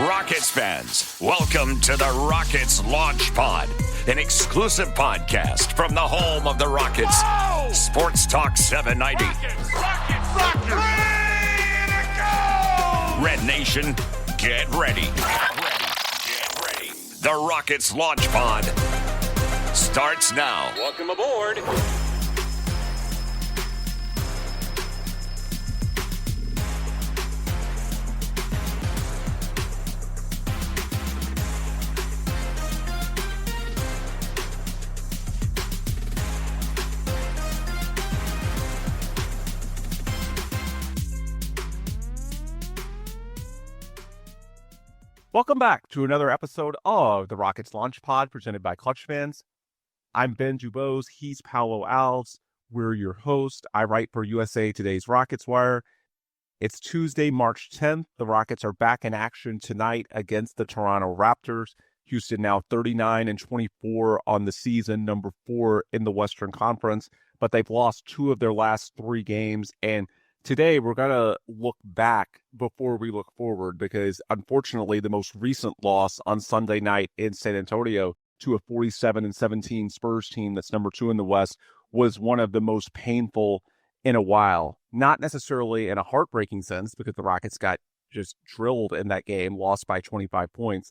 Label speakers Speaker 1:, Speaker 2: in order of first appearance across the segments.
Speaker 1: Rockets fans, welcome to the Rockets Launch Pod, an exclusive podcast from the home of the Rockets. Whoa! Sports Talk 790. Rockets. Red Nation, get ready. Get ready. The Rockets Launch Pod starts now.
Speaker 2: Welcome aboard.
Speaker 3: Welcome back to another episode of the Rockets Launch Pod presented by Clutch Fans. I'm Ben DuBose. He's Paulo Alves. We're your host. I write for USA Today's Rockets Wire. It's Tuesday, March 10th. The Rockets are back in action tonight against the Toronto Raptors. Houston now 39-24 on the season, number 4 in the Western Conference, but they've lost 2 of their last 3 games. And today, we're going to look back before we look forward because, unfortunately, the most recent loss on Sunday night in San Antonio to a 47-17 Spurs team that's number 2 in the West was one of the most painful in a while. Not necessarily in a heartbreaking sense because the Rockets got just drilled in that game, lost by 25 points,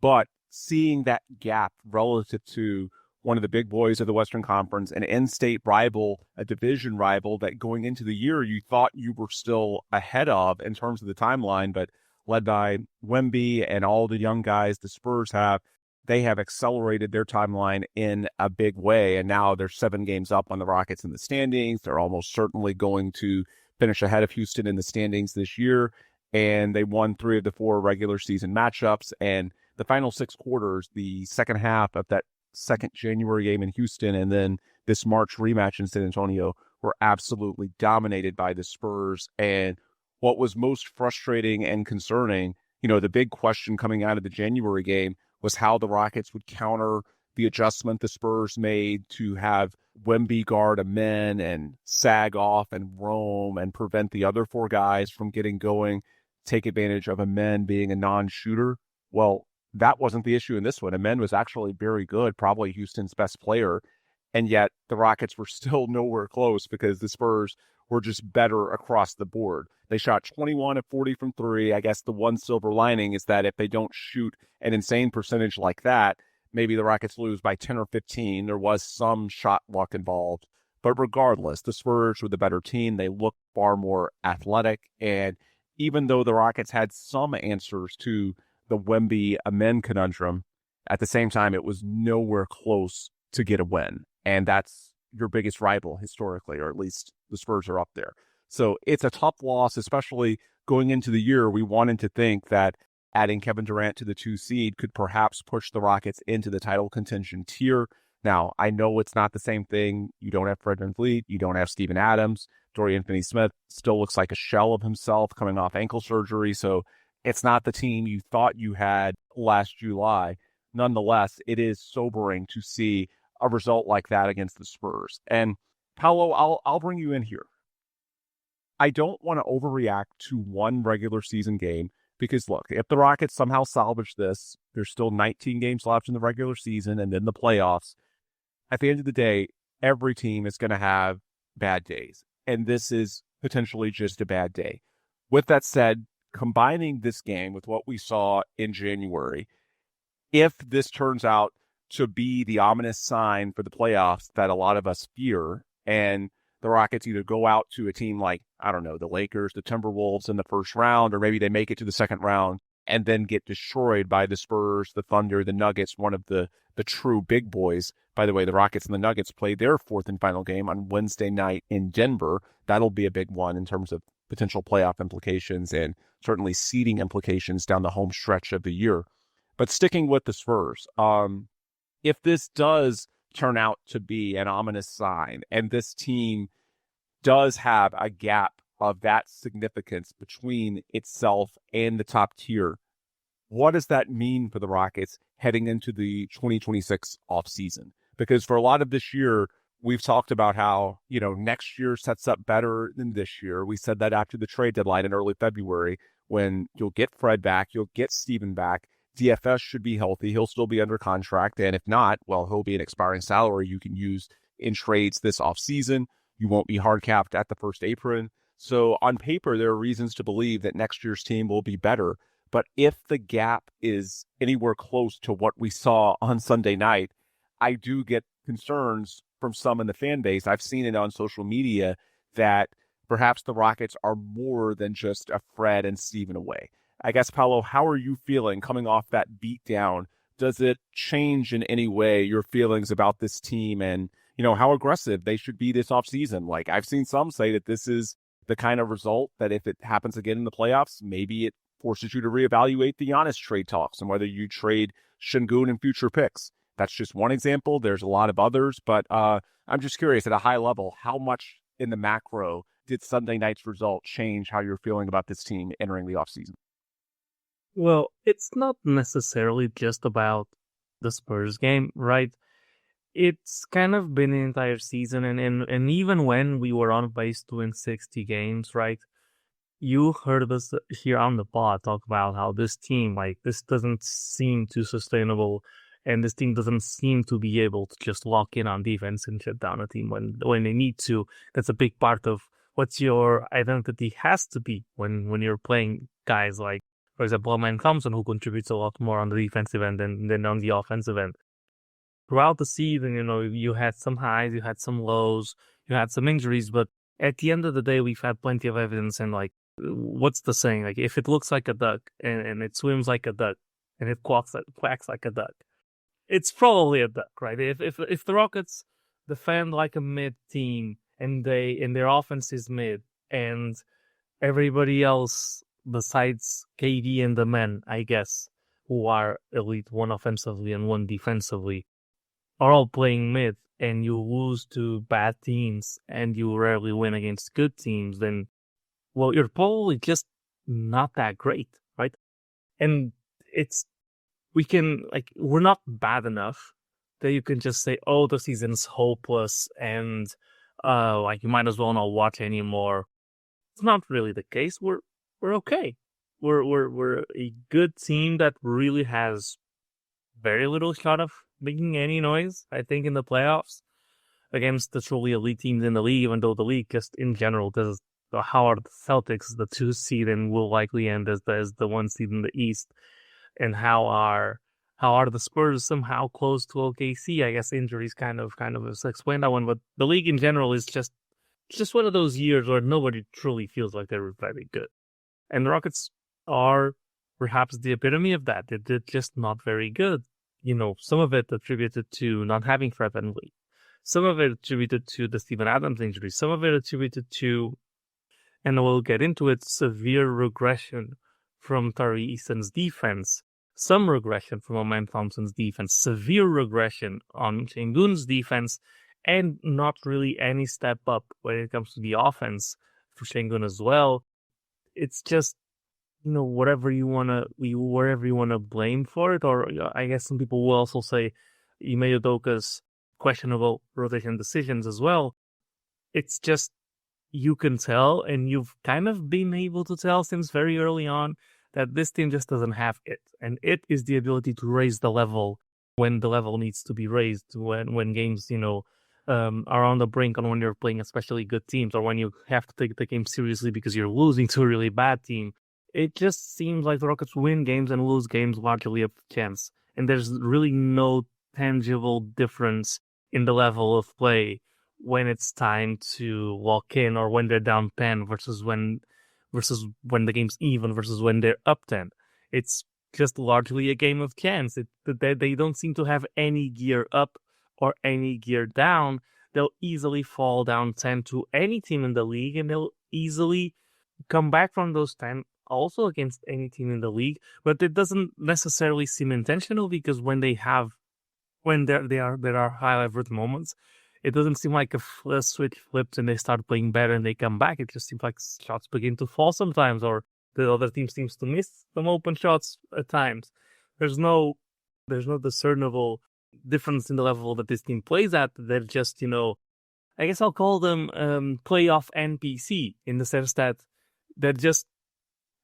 Speaker 3: but seeing that gap relative to one of the big boys of the Western Conference, an in-state rival, a division rival that going into the year you thought you were still ahead of in terms of the timeline, but led by Wemby and all the young guys the Spurs have, they have accelerated their timeline in a big way, and now they're 7 games up on the Rockets in the standings. They're almost certainly going to finish ahead of Houston in the standings this year, and they won 3 of the 4 regular season matchups, and the final 6 quarters, the second half of that second January game in Houston and then this March rematch in San Antonio were absolutely dominated by the Spurs. And what was most frustrating and concerning, the big question coming out of the January game was how the Rockets would counter the adjustment the Spurs made to have Wemby guard a men and sag off and roam and prevent the other 4 guys from getting going, take advantage of a men being a non-shooter. Well, that wasn't the issue in this one. Amen was actually very good, probably Houston's best player, and yet the Rockets were still nowhere close because the Spurs were just better across the board. They shot 21 of 40 from 3. I guess the one silver lining is that if they don't shoot an insane percentage like that, maybe the Rockets lose by 10 or 15. There was some shot luck involved. But regardless, the Spurs were the better team. They looked far more athletic, and even though the Rockets had some answers to the Wemby Amen conundrum, at the same time, it was nowhere close to get a win. And that's your biggest rival historically, or at least the Spurs are up there. So it's a tough loss, especially going into the year. We wanted to think that adding Kevin Durant to the 2 seed could perhaps push the Rockets into the title contention tier. Now, I know it's not the same thing. You don't have Fred VanVleet. You don't have Steven Adams. Dorian Finney-Smith still looks like a shell of himself coming off ankle surgery. So it's not the team you thought you had last July. Nonetheless, it is sobering to see a result like that against the Spurs. And Paulo, I'll bring you in here. I don't want to overreact to one regular season game because, look, if the Rockets somehow salvage this, there's still 19 games left in the regular season and then the playoffs. At the end of the day, every team is going to have bad days, and this is potentially just a bad day. With that said, combining this game with what we saw in January, if this turns out to be the ominous sign for the playoffs that a lot of us fear, and the Rockets either go out to a team like, I don't know, the Lakers, the Timberwolves in the first round, or maybe they make it to the second round and then get destroyed by the Spurs, the Thunder, the Nuggets, one of the true big boys. By the way, the Rockets and the Nuggets play their 4th and final game on Wednesday night in Denver. That'll be a big one in terms of potential playoff implications and certainly seeding implications down the home stretch of the year. But sticking with the Spurs, if this does turn out to be an ominous sign and this team does have a gap of that significance between itself and the top tier, what does that mean for the Rockets heading into the 2026 offseason? Because for a lot of this year, we've talked about how, next year sets up better than this year. We said that after the trade deadline in early February, when you'll get Fred back, you'll get Steven back. DFS should be healthy. He'll still be under contract. And if not, well, he'll be an expiring salary you can use in trades this offseason. You won't be hard capped at the first apron. So on paper, there are reasons to believe that next year's team will be better. But if the gap is anywhere close to what we saw on Sunday night, I do get concerns from some in the fan base. I've seen it on social media that perhaps the Rockets are more than just a Fred and Steven away. I guess, Paulo, how are you feeling coming off that beatdown? Does it change in any way your feelings about this team and, how aggressive they should be this offseason? Like, I've seen some say that this is the kind of result that if it happens again in the playoffs, maybe it forces you to reevaluate the Giannis trade talks and whether you trade Sengun and future picks. That's just one example. There's a lot of others, but I'm just curious at a high level, how much in the macro did Sunday night's result change how you're feeling about this team entering the offseason?
Speaker 2: Well, it's not necessarily just about the Spurs game, right? It's kind of been an entire season, and even when we were on pace to win 60 games, right? You heard us here on the pod talk about how this team, this doesn't seem too sustainable, and this team doesn't seem to be able to just lock in on defense and shut down a team when they need to. That's a big part of what your identity has to be when you're playing guys like, for example, Man Thompson, who contributes a lot more on the defensive end than on the offensive end. Throughout the season, you had some highs, you had some lows, you had some injuries, but at the end of the day, we've had plenty of evidence. And what's the saying? If it looks like a duck and it swims like a duck and it quacks like a duck, it's probably a duck, right? If the Rockets defend like a mid team and their offense is mid and everybody else besides KD and the men, I guess, who are elite, one offensively and one defensively, are all playing mid, and you lose to bad teams and you rarely win against good teams, then, well, you're probably just not that great, right? And we're not bad enough that you can just say, oh, the season's hopeless and you might as well not watch anymore. It's not really the case. We're okay. We're a good team that really has very little shot of making any noise, I think, in the playoffs against the truly elite teams in the league, even though the league just in general does. How are the Celtics the 2 seed and will likely end as the 1 seed in the East, and how are the Spurs somehow close to OKC? I guess injuries kind of explain that one, but the league in general is just one of those years where nobody truly feels like they're very good, and the Rockets are perhaps the epitome of that. They're just not very good. Some of it attributed to not having Fred VanVleet. Some of it attributed to the Steven Adams injury. Some of it attributed to, and we'll get into it, severe regression from Tari Eason's defense. Some regression from Man Thompson's defense. Severe regression on Sengun's defense. And not really any step up when it comes to the offense for Sengun as well. It's just, wherever you wanna blame for it, or I guess some people will also say Ime Udoka's questionable rotation decisions as well. It's just, you can tell, and you've kind of been able to tell since very early on, that this team just doesn't have it, and it is the ability to raise the level when the level needs to be raised, when games are on the brink, and when you're playing especially good teams, or when you have to take the game seriously because you're losing to a really bad team. It just seems like the Rockets win games and lose games largely up to chance. And there's really no tangible difference in the level of play when it's time to lock in, or when they're down 10 versus when the game's even versus when they're up 10. It's just largely a game of chance. They don't seem to have any gear up or any gear down. They'll easily fall down 10 to any team in the league, and they'll easily come back from those 10 also against any team in the league. But it doesn't necessarily seem intentional, because when there are high leverage moments, it doesn't seem like a switch flips and they start playing better and they come back. It just seems like shots begin to fall sometimes, or the other team seems to miss some open shots at times. There's no discernible difference in the level that this team plays at. They're just, I guess I'll call them playoff NPC, in the sense that they're just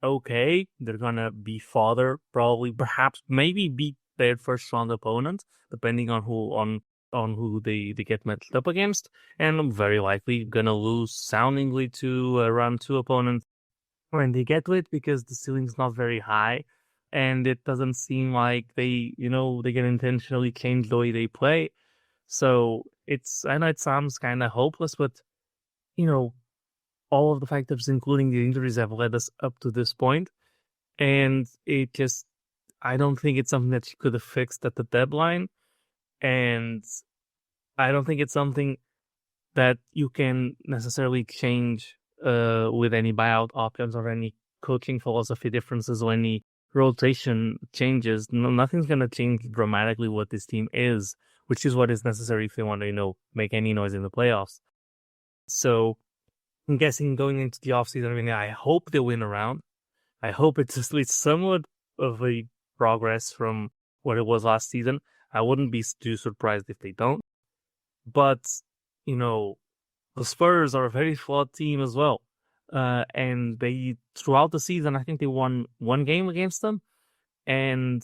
Speaker 2: okay. They're gonna be fodder, probably, perhaps, maybe beat their first round opponent, depending on who they get matched up against, and very likely gonna lose soundingly to a round two opponent when they get to it, because the ceiling's not very high, and it doesn't seem like they can intentionally change the way they play. So I know it sounds kind of hopeless, but you know, all of the factors, including the injuries, have led us up to this point, and I don't think it's something that you could have fixed at the deadline, and I don't think it's something that you can necessarily change with any buyout options or any coaching philosophy differences or any rotation changes. No, nothing's going to change dramatically what this team is, which is what is necessary if they want to, make any noise in the playoffs. So I'm guessing going into the offseason, I mean, I hope they win a round. I hope it's at least somewhat of a progress from what it was last season. I wouldn't be too surprised if they don't. But, the Spurs are a very flawed team as well. And throughout the season, I think they won one game against them. And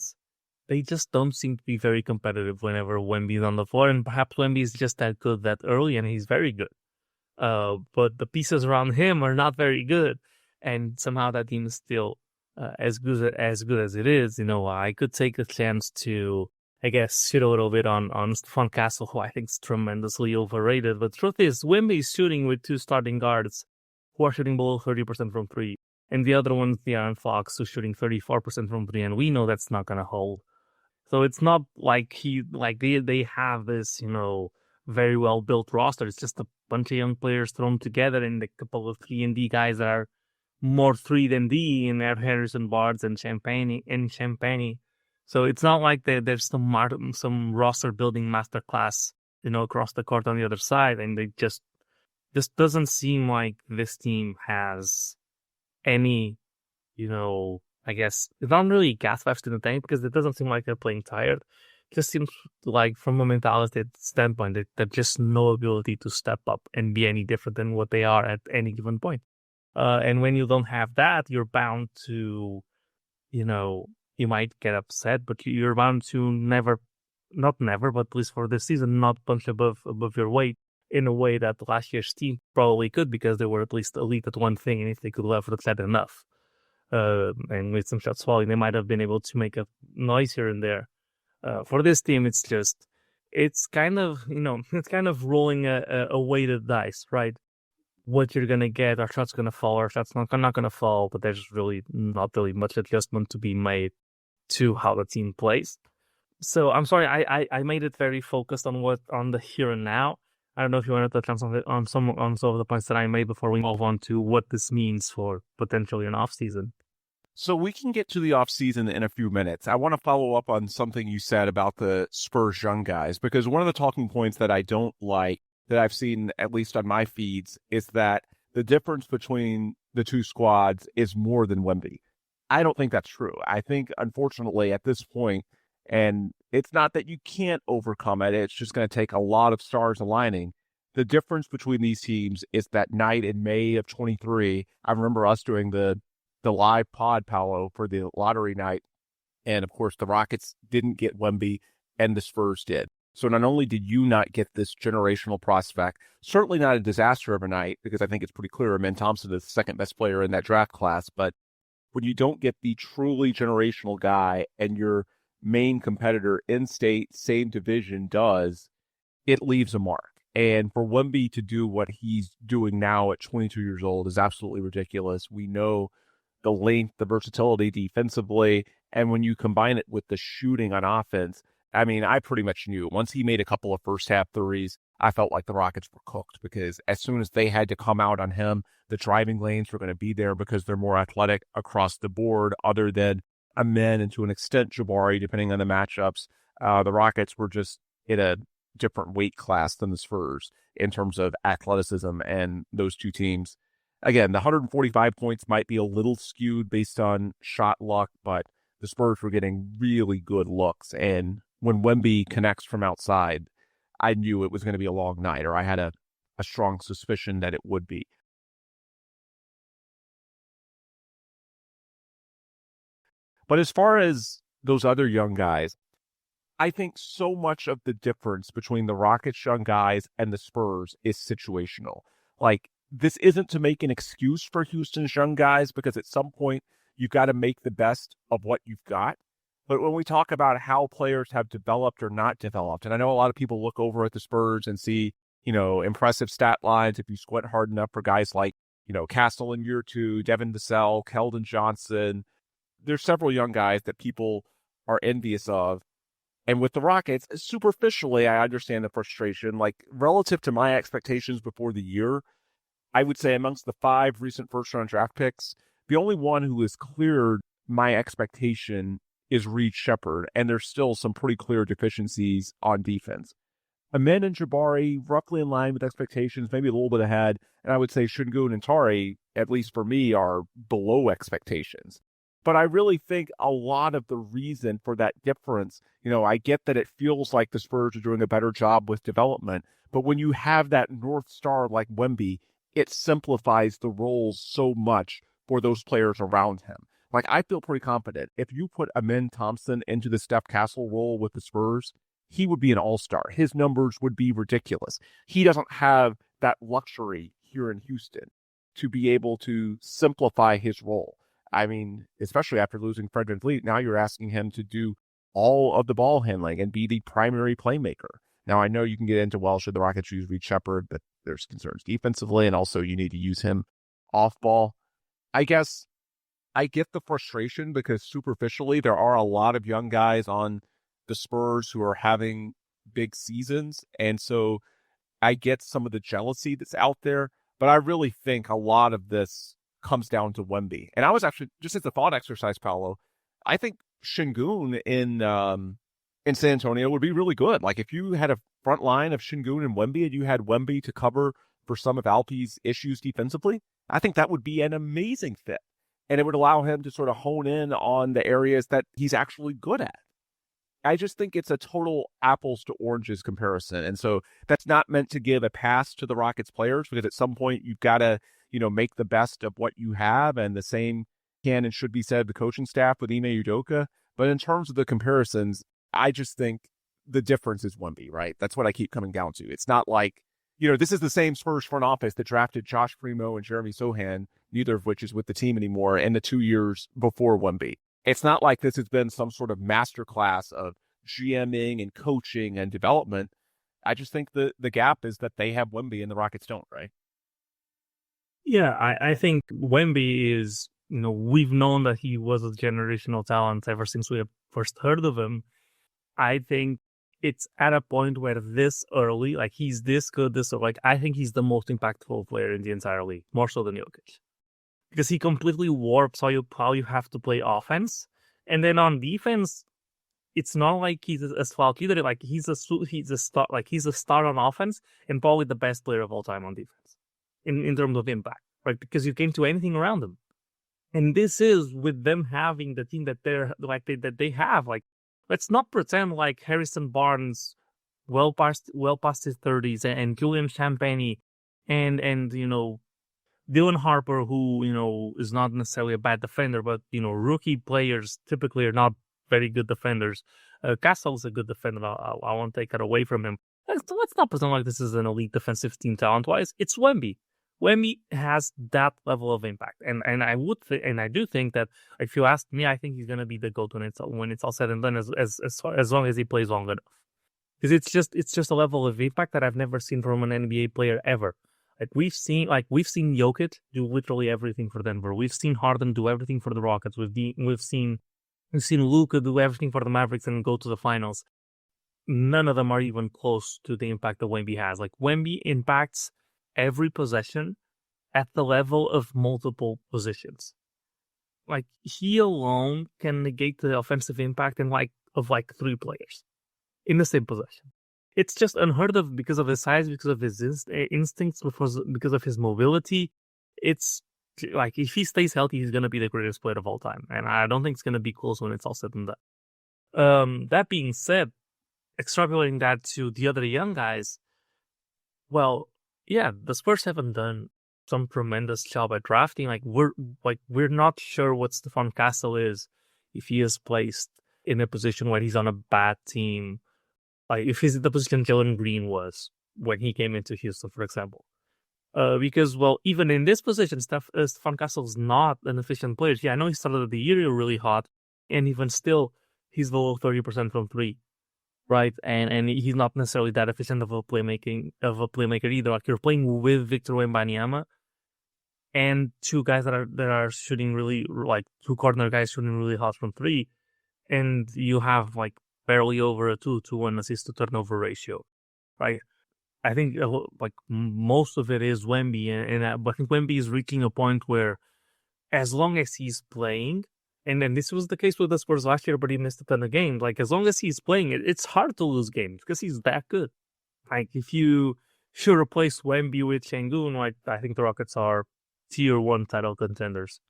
Speaker 2: they just don't seem to be very competitive whenever Wemby's on the floor. And perhaps Wemby is just that good that early, and he's very good. But the pieces around him are not very good. And somehow that team is still as good as it is. I could take a chance to, I guess, shit a little bit on Stephon Castle, who I think is tremendously overrated. But the truth is, Wemby is shooting with two starting guards who are shooting below 30% from three. And the other one's De'Aaron Fox, who's shooting 34% from three. And we know that's not going to hold. So it's not like they have this, very well built roster. It's just a bunch of young players thrown together and a couple of 3-and-D guys that are more 3 than D in Harrison Barnes and Champagne. So it's not like there's some roster building masterclass, across the court on the other side, and they just doesn't seem like this team has any, I guess it's not really gas left in the tank, because it doesn't seem like they're playing tired. It just seems like from a mentality standpoint, there's just no ability to step up and be any different than what they are at any given point. And when you don't have that, you're bound to, you might get upset, but you're bound to not never, but at least for this season, not punch above your weight in a way that last year's team probably could, because they were at least elite at one thing, and if they could leverage that enough, and with some shots falling, they might have been able to make a noise here and there. For this team, it's kind of rolling a weighted dice, right? What you're gonna get, are shots gonna fall, or shots not gonna fall, but there's really not really much adjustment to be made to how the team plays. So I'm sorry, I made it very focused on the here and now. I don't know if you want to touch on some of the points that I made before we move on to what this means for potentially an off season.
Speaker 3: So we can get to the offseason in a few minutes. I want to follow up on something you said about the Spurs young guys, because one of the talking points that I don't like, that I've seen at least on my feeds, is that the difference between the two squads is more than Wemby. I don't think that's true. I think, unfortunately, at this point, and it's not that you can't overcome it, it's just going to take a lot of stars aligning. The difference between these teams is that night in May of 23, I remember us doing the live pod, Paulo, for the lottery night. And of course, the Rockets didn't get Wemby and the Spurs did. So not only did you not get this generational prospect, certainly not a disaster of a night, because I think it's pretty clear Amen Thompson is the second best player in that draft class. But when you don't get the truly generational guy and your main competitor in state, same division does, it leaves a mark. And for Wemby to do what he's doing now at 22 years old is absolutely ridiculous. We know the length, the versatility defensively, and when you combine it with the shooting on offense, I mean, I pretty much knew once he made a couple of first half threes, I felt like the Rockets were cooked, because as soon as they had to come out on him, the driving lanes were going to be there because they're more athletic across the board, other than Amen and to an extent Jabari, depending on the matchups. The Rockets were just in a different weight class than the Spurs in terms of athleticism, and those two teams. Again, the 145 points might be a little skewed based on shot luck, but the Spurs were getting really good looks. And when Wemby connects from outside, I knew it was going to be a long night, or I had a strong suspicion that it would be. But as far as those other young guys, I think so much of the difference between the Rockets young guys and the Spurs is situational. Like, this isn't to make an excuse for Houston's young guys, because at some point you've got to make the best of what you've got. But when we talk about how players have developed or not developed, and I know a lot of people look over at the Spurs and see, impressive stat lines if you squint hard enough for guys like, Castle in year 2, Devin Vassell, Keldon Johnson. There's several young guys that people are envious of. And with the Rockets, superficially, I understand the frustration. Like, relative to my expectations before the year, I would say amongst the 5 recent first-round draft picks, the only one who has cleared my expectation is Reed Shepherd, and there's still some pretty clear deficiencies on defense. Amen and Jabari, roughly in line with expectations, maybe a little bit ahead, and I would say Sengun and Tari, at least for me, are below expectations. But I really think a lot of the reason for that difference, I get that it feels like the Spurs are doing a better job with development, but when you have that North Star like Wemby, it simplifies the roles so much for those players around him. Like, I feel pretty confident. If you put Amen Thompson into the Steph Castle role with the Spurs, he would be an all-star. His numbers would be ridiculous. He doesn't have that luxury here in Houston to be able to simplify his role. I mean, especially after losing Fred VanVleet, now you're asking him to do all of the ball handling and be the primary playmaker. Now, I know you can get into, well, should the Rockets use Reed Shepherd, but there's concerns defensively, and also you need to use him off ball. I guess I get the frustration because superficially there are a lot of young guys on the Spurs who are having big seasons, and so I get some of the jealousy that's out there, but I really think a lot of this comes down to Wemby. And I was actually, just as a thought exercise, Paolo, I think Sengun in San Antonio would be really good. Like, if you had a front line of Sengun and Wemby, and you had Wemby to cover for some of Alpe's issues defensively, I think that would be an amazing fit. And it would allow him to sort of hone in on the areas that he's actually good at. I just think it's a total apples to oranges comparison. And so that's not meant to give a pass to the Rockets players, because at some point you've got to, make the best of what you have. And the same can and should be said of the coaching staff with Ime Udoka. But in terms of the comparisons, I just think the difference is Wemby, right? That's what I keep coming down to. It's not like, this is the same Spurs front office that drafted Josh Primo and Jeremy Sohan, neither of which is with the team anymore, in the 2 years before Wemby. It's not like this has been some sort of masterclass of GMing and coaching and development. I just think the gap is that they have Wemby and the Rockets don't, right?
Speaker 2: Yeah, I think Wemby is, we've known that he was a generational talent ever since we have first heard of him. I think it's at a point where this early, like, he's this good, I think he's the most impactful player in the entire league, more so than Jokic. Because he completely warps how you have to play offense. And then on defense, it's not like he's a slouch either. Like, he's a star, like, he's a star on offense and probably the best player of all time on defense in terms of impact, right? Because you can't do anything around him. And this is with them having the team that they have. Like, let's not pretend like Harrison Barnes, well past his 30s, and Julian Champagny, and Dylan Harper, who is not necessarily a bad defender, but rookie players typically are not very good defenders. Castle's a good defender. I won't take it away from him. Let's not pretend like this is an elite defensive team talent-wise. It's Wemby. Wemby has that level of impact, and I do think that, if you ask me, I think he's gonna be the GOAT when it's all said and done, as long as he plays long enough. Because it's just a level of impact that I've never seen from an NBA player ever. We've seen Jokic do literally everything for Denver. We've seen Harden do everything for the Rockets. We've seen Luka do everything for the Mavericks and go to the finals. None of them are even close to the impact that Wemby has. Like, Wemby impacts every possession at the level of multiple positions. Like, he alone can negate the offensive impact of 3 players in the same possession. It's just unheard of because of his size, because of his instincts, because of his mobility. It's like, if he stays healthy, he's going to be the greatest player of all time. And I don't think it's going to be close when it's all said and done. That being said, extrapolating that to the other young guys, well, yeah, the Spurs haven't done some tremendous job at drafting. We're not sure what Stephon Castle is. if he is placed in a position where he's on a bad team, like if he's in the position Jalen Green was when he came into Houston, for example. Because, well, even in this position, Stefan Castle's not an efficient player. Yeah, I know he started the year really hot, and even still, he's below 30% from three, right? And he's not necessarily that efficient of a playmaker either. Like, you're playing with Victor Wembanyama and two guys that are shooting really, like, two corner guys shooting really hot from three, and you have like barely over a 2-to-1 assist to turnover ratio, right? I think like most of it is Wemby, and I think Wemby is reaching a point where, as long as he's playing, and then this was the case with the Spurs last year, but he missed a ton of games. Like, as long as he's playing, it's hard to lose games because he's that good. Like, if you should replace Wemby with Sengun, like, I think the Rockets are tier 1 title contenders.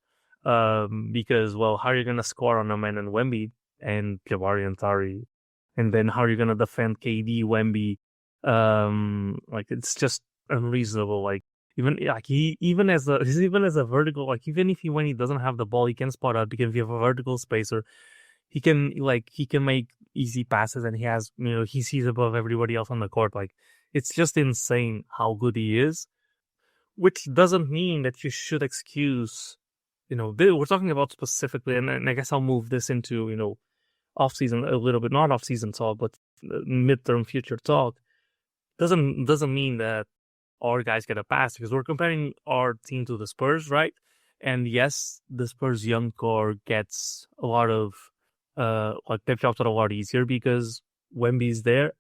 Speaker 2: Because, well, how are you going to score on a man and Wemby and Jabari and Tari? And then how are you going to defend KD, Wemby? Like, it's just unreasonable. Like, even as a vertical, like, even if when he doesn't have the ball, he can spot out because if you have a vertical spacer, he can make easy passes, and he sees above everybody else on the court. Like, it's just insane how good he is, which doesn't mean that you should excuse, we're talking about specifically, and I guess I'll move this into, off-season a little bit, not off-season talk, but midterm future talk. Doesn't mean that our guys get a pass, because we're comparing our team to the Spurs, right? And yes, the Spurs young core gets a lot of they've dropped it a lot easier because Wemby's there.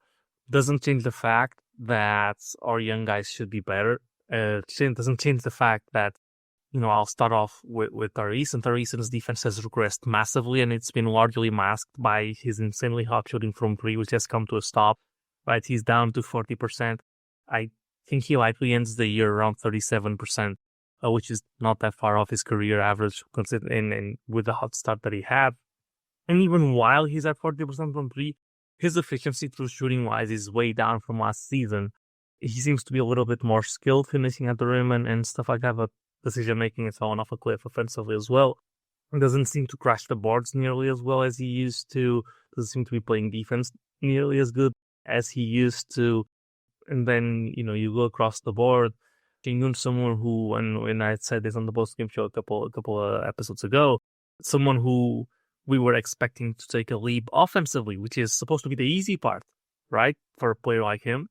Speaker 2: Doesn't change the fact that our young guys should be better. Doesn't change the fact that, I'll start off with Tari, and Tari's defense has regressed massively, and it's been largely masked by his insanely hot shooting from three, which has come to a stop. Right, he's down to 40%. I think he likely ends the year around 37%, which is not that far off his career average, and with the hot start that he had. And even while he's at 40% from three, his efficiency through shooting wise is way down from last season. He seems to be a little bit more skilled finishing at the rim and stuff like that, but decision making is falling off a cliff offensively as well. He doesn't seem to crash the boards nearly as well as he used to. Doesn't seem to be playing defense nearly as good as he used to. And then, you go across the board. Sengun, someone who, and I said this on the post-game show a couple of episodes ago, someone who we were expecting to take a leap offensively, which is supposed to be the easy part, right, for a player like him.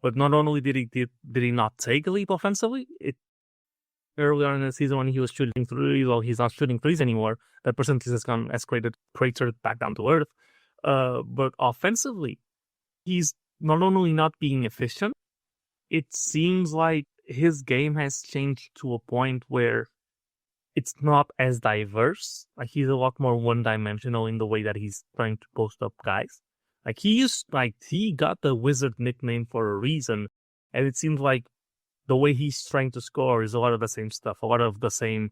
Speaker 2: But not only did he not take a leap offensively, earlier in the season when he was shooting threes, well, he's not shooting threes anymore. That percentage has gone cratered back down to earth. But offensively, he's not only not being efficient, it seems like his game has changed to a point where it's not as diverse. Like, he's a lot more one-dimensional in the way that he's trying to post up guys. Like, he got the Wizard nickname for a reason, and it seems like the way he's trying to score is a lot of the same stuff, a lot of the same,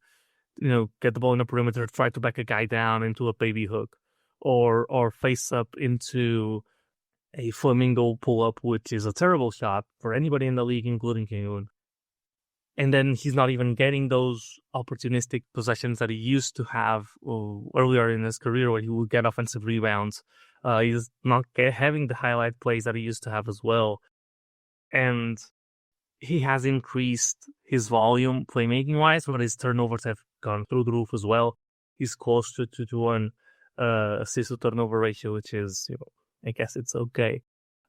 Speaker 2: get the ball in the perimeter, try to back a guy down into a baby hook, or face up into a flamingo pull-up, which is a terrible shot for anybody in the league, including Sengun. And then he's not even getting those opportunistic possessions that he used to have earlier in his career, where he would get offensive rebounds. He's not having the highlight plays that he used to have as well. And he has increased his volume playmaking-wise, but his turnovers have gone through the roof as well. He's close to 2-to-1 assist-to-turnover ratio, which is, I guess it's okay.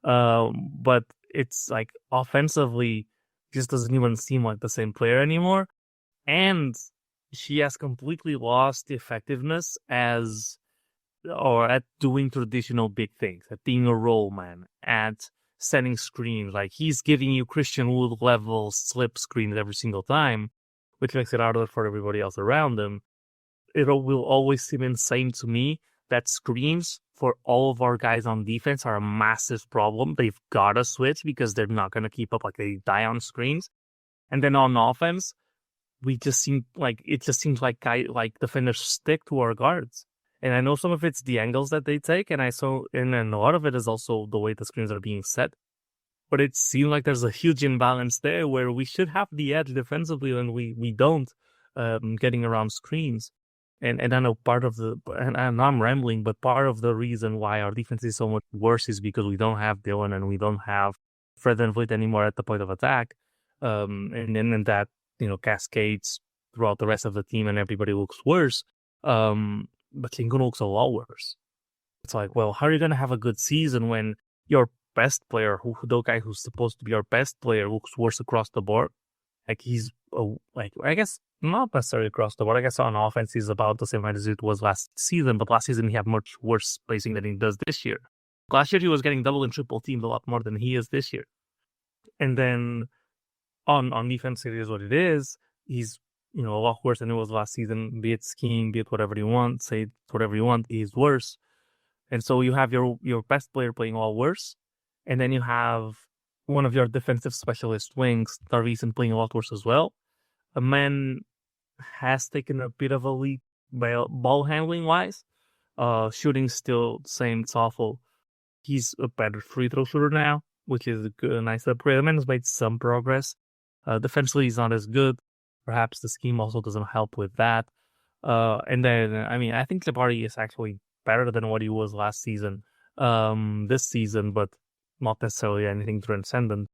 Speaker 2: But it's like offensively, just doesn't even seem like the same player anymore. And she has completely lost the effectiveness at doing traditional big things, at being a role man, at setting screens. Like, he's giving you Christian Wood level slip screens every single time, which makes it harder for everybody else around him. It will always seem insane to me that screens for all of our guys on defense are a massive problem. They've got to switch because they're not going to keep up. Like, they die on screens. And then on offense, it just seems like defenders stick to our guards. And I know some of it's the angles that they take, and a lot of it is also the way the screens are being set. But it seems like there's a huge imbalance there where we should have the edge defensively and we don't, getting around screens. And I know part of and I'm rambling, but part of the reason why our defense is so much worse is because we don't have Dylan and we don't have Fred VanVleet anymore at the point of attack. And then that, cascades throughout the rest of the team and everybody looks worse. But Sengun looks a lot worse. It's like, well, how are you going to have a good season when your best player, the guy who's supposed to be your best player, looks worse across the board? Like he's, I guess not necessarily across the board. I guess on offense he's about the same as it was last season, but last season he had much worse placing than he does this year. Last year he was getting double and triple teamed a lot more than he is this year. And then on defense, it is what it is. He's, a lot worse than it was last season. Be it scheme, be it whatever you want, say it whatever you want, he's worse. And so you have your best player playing a lot worse, and then you have one of your defensive specialist wings, Tari, playing a lot worse as well. A man has taken a bit of a leap ball handling wise. Shooting still the same, it's awful. He's a better free throw shooter now, which is a nice upgrade. The man has made some progress. Defensively, he's not as good. Perhaps the scheme also doesn't help with that. And then, I think Tari is actually better than what he was last season, this season, but not necessarily anything transcendent.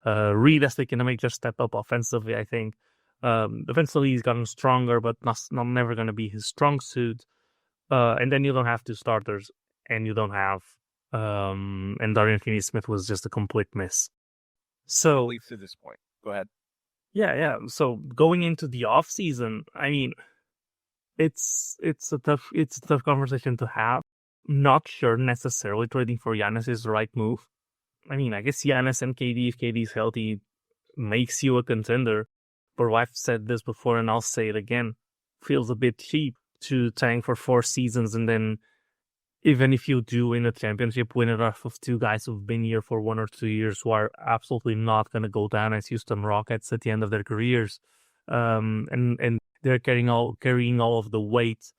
Speaker 2: Reed has taken a major step up offensively, I think. Defensively, he's gotten stronger, but not never going to be his strong suit. And then you don't have two starters, and you don't have, and Dorian Finney-Smith was just a complete miss. So,
Speaker 3: at least to this point. Go ahead.
Speaker 2: Yeah. So going into the off season, it's a tough conversation to have. Not sure necessarily trading for Giannis is the right move. I guess Giannis and KD, if KD is healthy, makes you a contender. But I've said this before and I'll say it again. Feels a bit cheap to tank for 4 seasons and then even if you do win a championship, win it off of 2 guys who've been here for 1 or 2 years who are absolutely not going to go down as Houston Rockets at the end of their careers. And they're carrying all of the weight.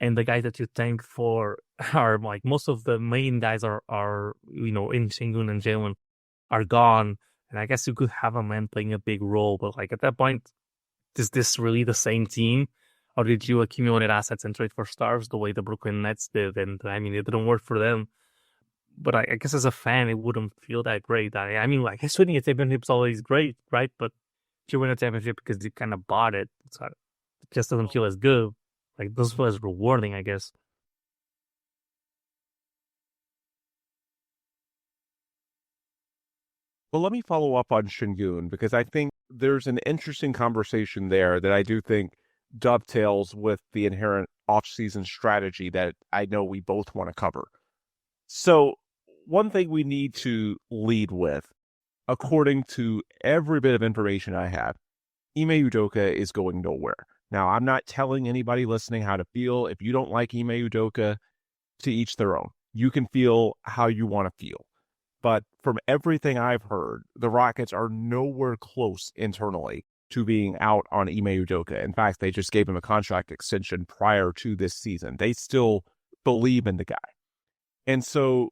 Speaker 2: And the guys that you tank for are most of the main guys are in Sengun and Jalen are gone. And I guess you could have a man playing a big role, but at that point, is this really the same team? Or did you accumulate assets and trade for stars the way the Brooklyn Nets did? And it didn't work for them. But I guess as a fan, it wouldn't feel that great. Winning a championship is always great, right? But if you win a championship because you kind of bought it, it just doesn't feel as good. It doesn't feel as rewarding, I guess.
Speaker 3: Well, let me follow up on Sengun because I think there's an interesting conversation there that I do think dovetails with the inherent off-season strategy that I know we both want to cover. So one thing we need to lead with, according to every bit of information I have, Ime Udoka is going nowhere. Now, I'm not telling anybody listening how to feel. If you don't like Ime Udoka, to each their own. You can feel how you want to feel. But from everything I've heard, the Rockets are nowhere close internally to being out on Ime Udoka. In fact, they just gave him a contract extension prior to this season. They still believe in the guy. And so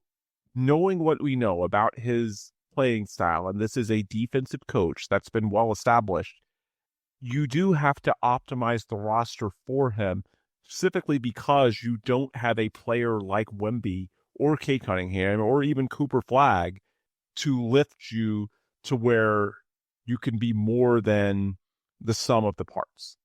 Speaker 3: knowing what we know about his playing style, and this is a defensive coach that's been well established, you do have to optimize the roster for him, specifically because you don't have a player like Wemby or Kate Cunningham or even Cooper Flagg to lift you to where you can be more than the sum of the parts.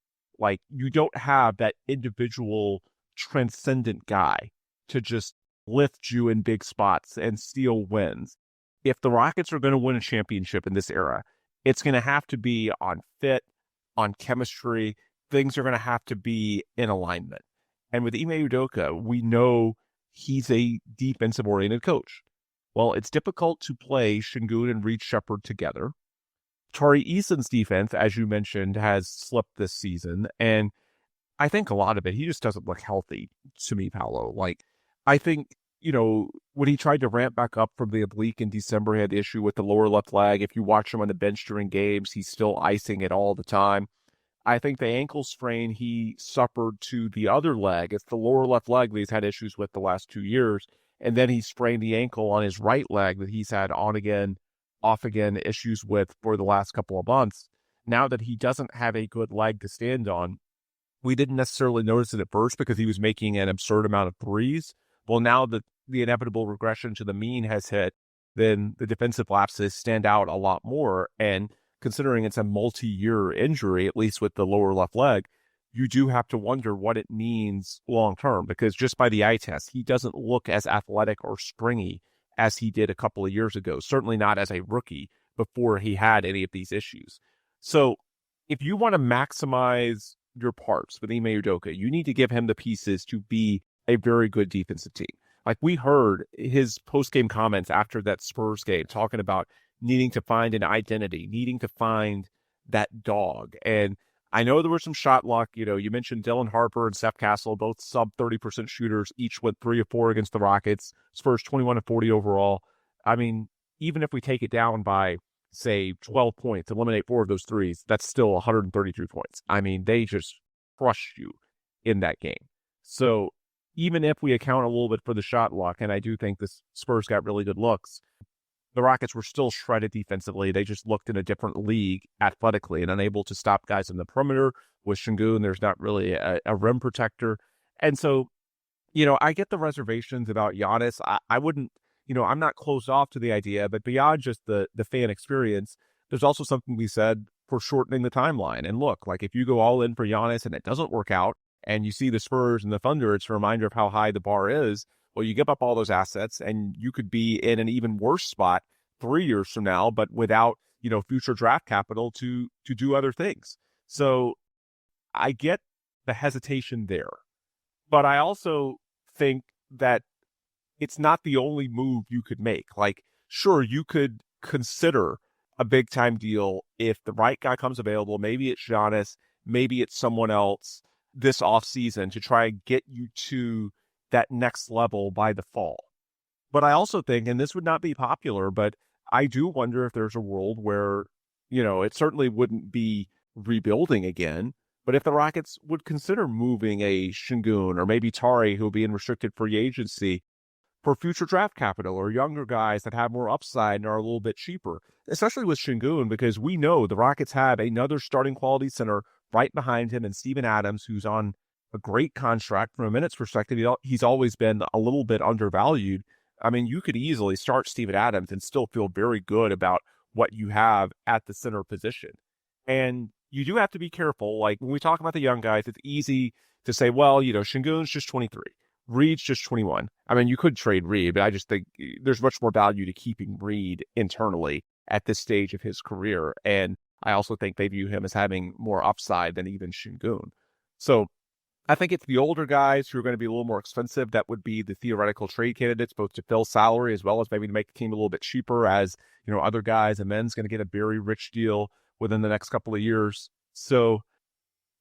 Speaker 3: You don't have that individual transcendent guy to just lift you in big spots and steal wins. If the Rockets are going to win a championship in this era, it's going to have to be on fit, on chemistry. Things are going to have to be in alignment. And with Ime Udoka, we know he's a defensive-oriented coach. Well, it's difficult to play Sengun and Reed Shepherd together. Tari Eason's defense, as you mentioned, has slipped this season. And I think a lot of it, he just doesn't look healthy to me, Paulo. I think, when he tried to ramp back up from the oblique in December, he had the issue with the lower left leg. If you watch him on the bench during games, he's still icing it all the time. I think the ankle sprain he suffered to the other leg, it's the lower left leg that he's had issues with the last 2 years. And then he sprained the ankle on his right leg that he's had on again, off again issues with for the last couple of months. Now that he doesn't have a good leg to stand on, we didn't necessarily notice it at first because he was making an absurd amount of threes. Well, now that the inevitable regression to the mean has hit, then the defensive lapses stand out a lot more. And considering it's a multi-year injury, at least with the lower left leg, you do have to wonder what it means long-term, because just by the eye test, he doesn't look as athletic or springy as he did a couple of years ago, certainly not as a rookie before he had any of these issues. So if you want to maximize your parts with Ime Udoka, you need to give him the pieces to be a very good defensive team. Like, we heard his post-game comments after that Spurs game talking about needing to find an identity, needing to find that dog. And I know there was some shot luck. You know, you mentioned Dylan Harper and Seth Castle, both sub 30% shooters, each went 3 of 4 against the Rockets. Spurs 21 of 40 overall. I mean, even if we take it down by, say, 12 points, eliminate 4 of those threes, that's still 133 points. I mean, they just crushed you in that game. So even if we account a little bit for the shot luck, and I do think the Spurs got really good looks, the Rockets were still shredded defensively. They just looked in a different league athletically and unable to stop guys in the perimeter. With Sengun, there's not really a rim protector. And so, you know, I get the reservations about Giannis. I wouldn't, you know, I'm not closed off to the idea, but beyond just the fan experience, there's also something we said for shortening the timeline. And look, like, if you go all in for Giannis and it doesn't work out, and you see the Spurs and the Thunder, it's a reminder of how high the bar is. Well, you give up all those assets and you could be in an even worse spot 3 years from now, but without, you know, future draft capital to do other things. So I get the hesitation there, but I also think that it's not the only move you could make. Like, sure, you could consider a big time deal if the right guy comes available. Maybe it's Giannis, maybe it's someone else this offseason to try and get you to that next level by the fall. But I also think, and this would not be popular, but I do wonder if there's a world where, you know, it certainly wouldn't be rebuilding again, but if the Rockets would consider moving a Sengun or maybe Tari, who will be in restricted free agency, for future draft capital, or younger guys that have more upside and are a little bit cheaper, especially with Sengun, because we know the Rockets have another starting quality center right behind him, and Steven Adams, who's on a great contract from a minutes perspective. He's always been a little bit undervalued. I mean, you could easily start Steven Adams and still feel very good about what you have at the center position. And you do have to be careful. Like, when we talk about the young guys, it's easy to say, well, you know, Sengun's just 23. Reed's just 21. I mean, you could trade Reed, but I just think there's much more value to keeping Reed internally at this stage of his career. And I also think they view him as having more upside than even Sengun. So I think it's the older guys who are going to be a little more expensive that would be the theoretical trade candidates, both to fill salary as well as maybe to make the team a little bit cheaper, as, you know, other guys. And Men's going to get a very rich deal within the next couple of years. So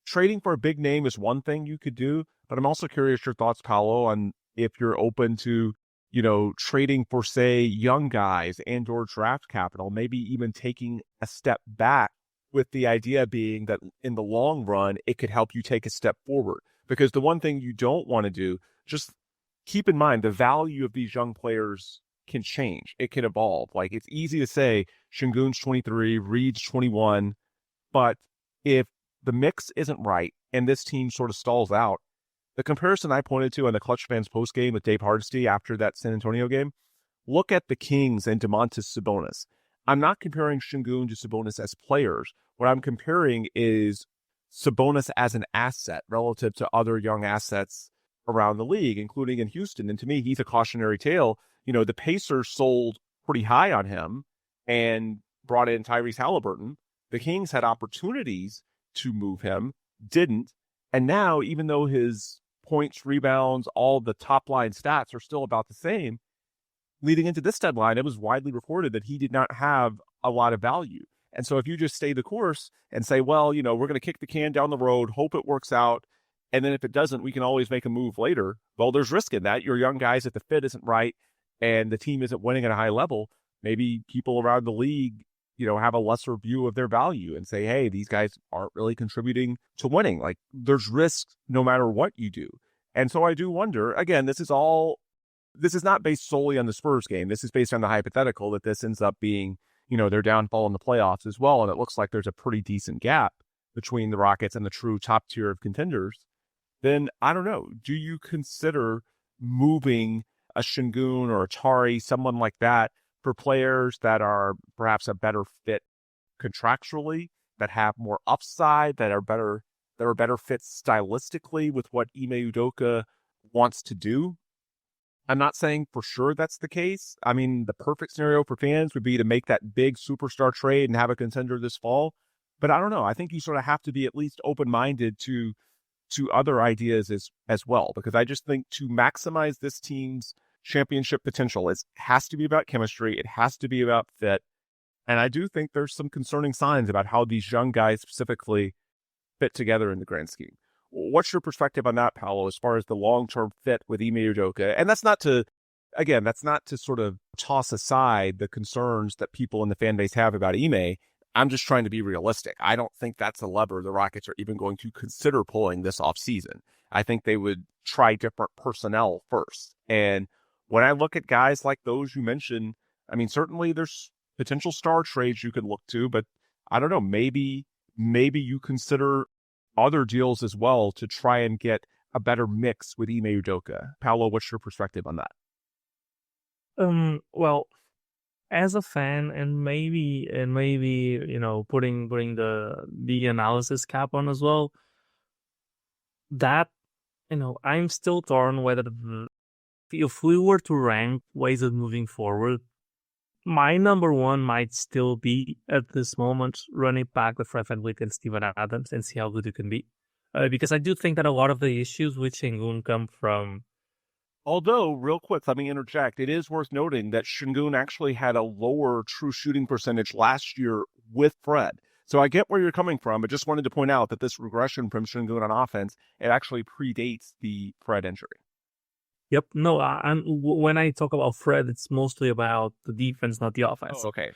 Speaker 3: trading for a big name is one thing you could do, but I'm also curious your thoughts, Paulo, on if you're open to, you know, trading for, say, young guys and or draft capital, maybe even taking a step back, with the idea being that in the long run, it could help you take a step forward. Because the one thing you don't want to do, just keep in mind, the value of these young players can change. It can evolve. Like, it's easy to say Sengun's 23, Reed's 21, but if the mix isn't right and this team sort of stalls out, the comparison I pointed to on the Clutch Fans post game with Dave Hardesty after that San Antonio game, look at the Kings and Domantas Sabonis. I'm not comparing Sengun to Sabonis as players. What I'm comparing is Sabonis as an asset relative to other young assets around the league, including in Houston. And to me, he's a cautionary tale. You know, the Pacers sold pretty high on him and brought in Tyrese Halliburton. The Kings had opportunities to move him, didn't. And now, even though his points, rebounds, all the top line stats are still about the same, leading into this deadline, it was widely reported that he did not have a lot of value. And so if you just stay the course and say, well, you know, we're going to kick the can down the road, hope it works out, and then if it doesn't, we can always make a move later. Well, there's risk in that. Your young guys, if the fit isn't right and the team isn't winning at a high level, maybe people around the league, you know, have a lesser view of their value and say, hey, these guys aren't really contributing to winning. Like, there's risk no matter what you do. And so I do wonder, again, this is not based solely on the Spurs game. This is based on the hypothetical that this ends up being, you know, their downfall in the playoffs as well. And it looks like there's a pretty decent gap. between the Rockets and the true top tier of contenders, then I don't know. Do you consider moving a Sengun or a Tari, someone like that, for players that are perhaps a better fit contractually, that have more upside, that are better fits stylistically with what Ime Udoka wants to do? I'm not saying for sure that's the case. I mean, the perfect scenario for fans would be to make that big superstar trade and have a contender this fall. But I don't know. I think you sort of have to be at least open-minded to other ideas as well, because I just think to maximize this team's championship potential, it has to be about chemistry. It has to be about fit. And I do think there's some concerning signs about how these young guys specifically fit together in the grand scheme. What's your perspective on that, Paulo, as far as the long-term fit with Ime Udoka? And that's not to sort of toss aside the concerns that people in the fan base have about Ime. I'm just trying to be realistic. I don't think that's a lever the Rockets are even going to consider pulling this offseason. I think they would try different personnel first. And when I look at guys like those you mentioned, I mean, certainly there's potential star trades you could look to, but I don't know, maybe you consider other deals as well to try and get a better mix with Ime Udoka. Paulo, what's your perspective on that?
Speaker 2: Well, as a fan, and maybe putting the analysis cap on as well, that I'm still torn whether if we were to rank ways of moving forward, my number one might still be, at this moment, running back with Fred VanVleet and Steven Adams and see how good it can be. Because I do think that a lot of the issues with Sengun come from...
Speaker 3: Although, real quick, let me interject. It is worth noting that Sengun actually had a lower true shooting percentage last year with Fred. So I get where you're coming from, but just wanted to point out that this regression from Sengun on offense, it actually predates the Fred injury.
Speaker 2: Yep. No, when I talk about Fred, it's mostly about the defense, not the offense.
Speaker 3: Oh, okay.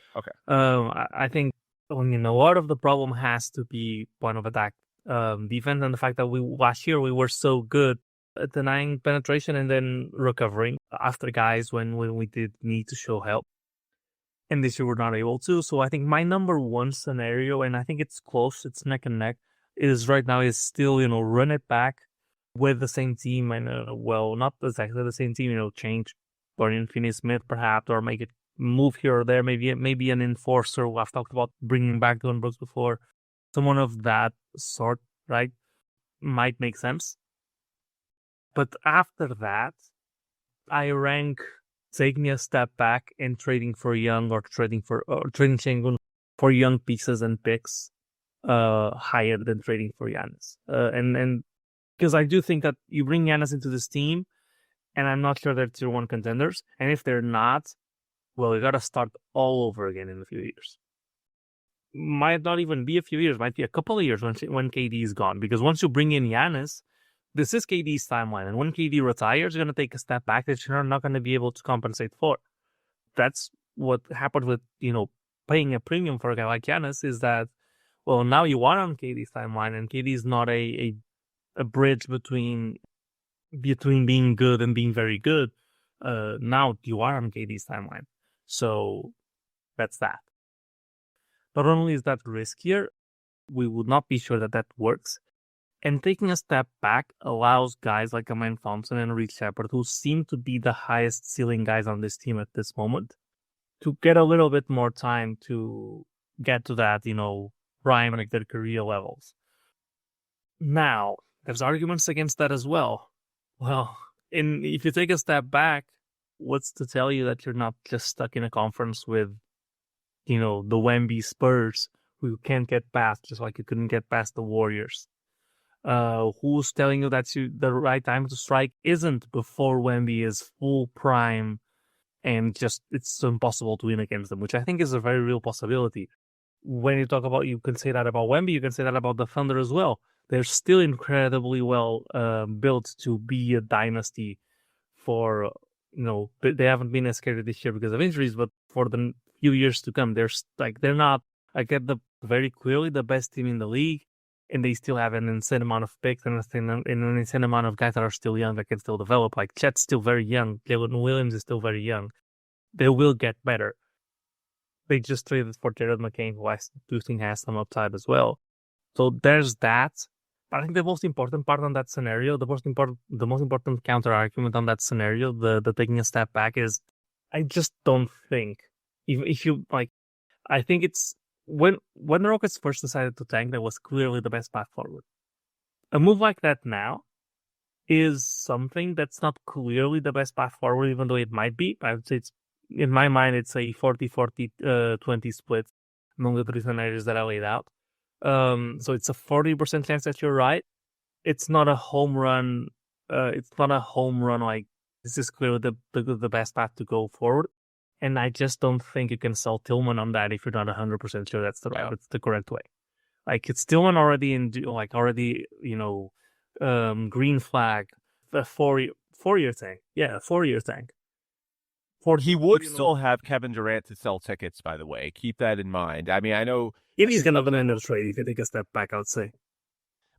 Speaker 2: I think a lot of the problem has to be point of attack defense, and the fact that last year we were so good at denying penetration and then recovering after guys when we did need to show help. And this year we're not able to. So I think my number one scenario, and I think it's close, it's neck and neck, is right now is still, run it back with the same team, and not exactly the same team, change Dorian Finney-Smith perhaps, or make it move here or there, maybe an enforcer. I've talked about bringing back Dylan Brooks before. Someone of that sort, right, might make sense. But after that, I rank taking a step back and trading for Young or trading Sengun for young pieces and picks higher than trading for Giannis. And because I do think that you bring Giannis into this team, and I'm not sure they're tier 1 contenders. And if they're not, well, you got to start all over again in a few years. Might not even be a few years, might be a couple of years when KD is gone. Because once you bring in Giannis, this is KD's timeline. And when KD retires, you're going to take a step back that you're not going to be able to compensate for. That's what happened with, paying a premium for a guy like Giannis, is that, well, now you are on KD's timeline, and KD is not a bridge between being good and being very good. Now you are on KD's timeline. So that's that. Not only is that riskier, we would not be sure that works. And taking a step back allows guys like Amen Thompson and Reed Shepard, who seem to be the highest ceiling guys on this team at this moment, to get a little bit more time to get to that, prime like their career levels. Now, there's arguments against that as well. Well, if you take a step back, what's to tell you that you're not just stuck in a conference with, the Wemby Spurs, who can't get past, just like you couldn't get past the Warriors? Who's telling you that the right time to strike isn't before Wemby is full prime and just it's impossible to win against them, which I think is a very real possibility. When you can say that about Wemby, you can say that about the Thunder as well. They're still incredibly well built to be a dynasty for, they haven't been as scary this year because of injuries, but for the few years to come, they're not, I get very clearly the best team in the league, and they still have an insane amount of picks and an insane amount of guys that are still young that can still develop. Like Chet's still very young. Jalen Williams is still very young. They will get better. They just traded for Jared McCain, who I do think has some upside as well. So there's that. But I think the most important part on that scenario, the most important counter argument on that scenario, the taking a step back is, I just don't think, if you like, I think it's when the Rockets first decided to tank, that was clearly the best path forward. A move like that now is something that's not clearly the best path forward, even though it might be. I would say it's, in my mind, it's a 40-40-20 split among the three scenarios that I laid out. So it's a 40% chance that you're right. It's not a home run. Like, this is clearly the best path to go forward. And I just don't think you can sell Tillman on that if you're not 100% sure that's the correct way. Like, it's Tillman already green flag, a 4-year tank. Yeah, 4-year tank.
Speaker 3: He would still have Kevin Durant to sell tickets, by the way. Keep that in mind. I mean, I know...
Speaker 2: If he's going to end the trade, if you take a step back, I would say.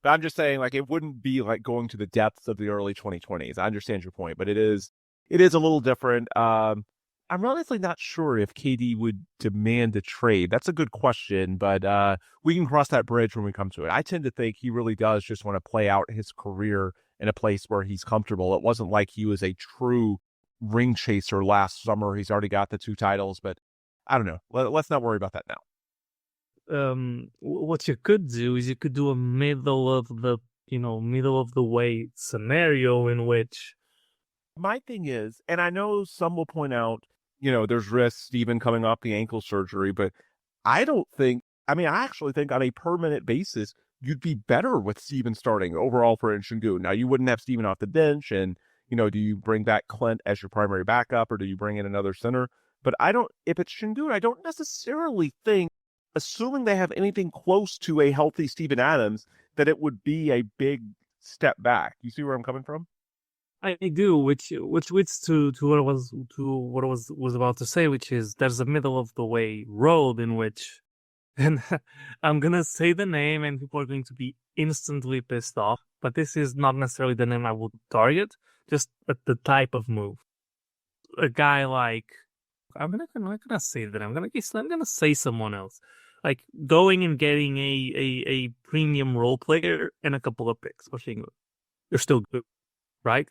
Speaker 3: But I'm just saying, like, it wouldn't be like going to the depths of the early 2020s. I understand your point, but it is a little different. I'm honestly not sure if KD would demand a trade. That's a good question, but we can cross that bridge when we come to it. I tend to think he really does just want to play out his career in a place where he's comfortable. It wasn't like he was a true ring chaser last summer. He's already got the 2 titles, but I don't know. Let's not worry about that now.
Speaker 2: What you could do is you could do a middle of the way scenario in which...
Speaker 3: My thing is, and I know some will point out, there's risks, Steven coming off the ankle surgery, but I actually think on a permanent basis, you'd be better with Steven starting overall for Sengun. Now, you wouldn't have Steven off the bench, and, do you bring back Clint as your primary backup, or do you bring in another center? But if it's Sengun, I don't necessarily think, assuming they have anything close to a healthy Steven Adams, that it would be a big step back. You see where I'm coming from?
Speaker 2: I do, which leads to what I was about to say, which is there's a middle of the way road in which, and I'm gonna say the name and people are going to be instantly pissed off, but this is not necessarily the name I would target, just the type of move. A guy like, I'm not gonna say that. I'm gonna say someone else, like going and getting a premium role player and a couple of picks for Sengun. You're still good, right?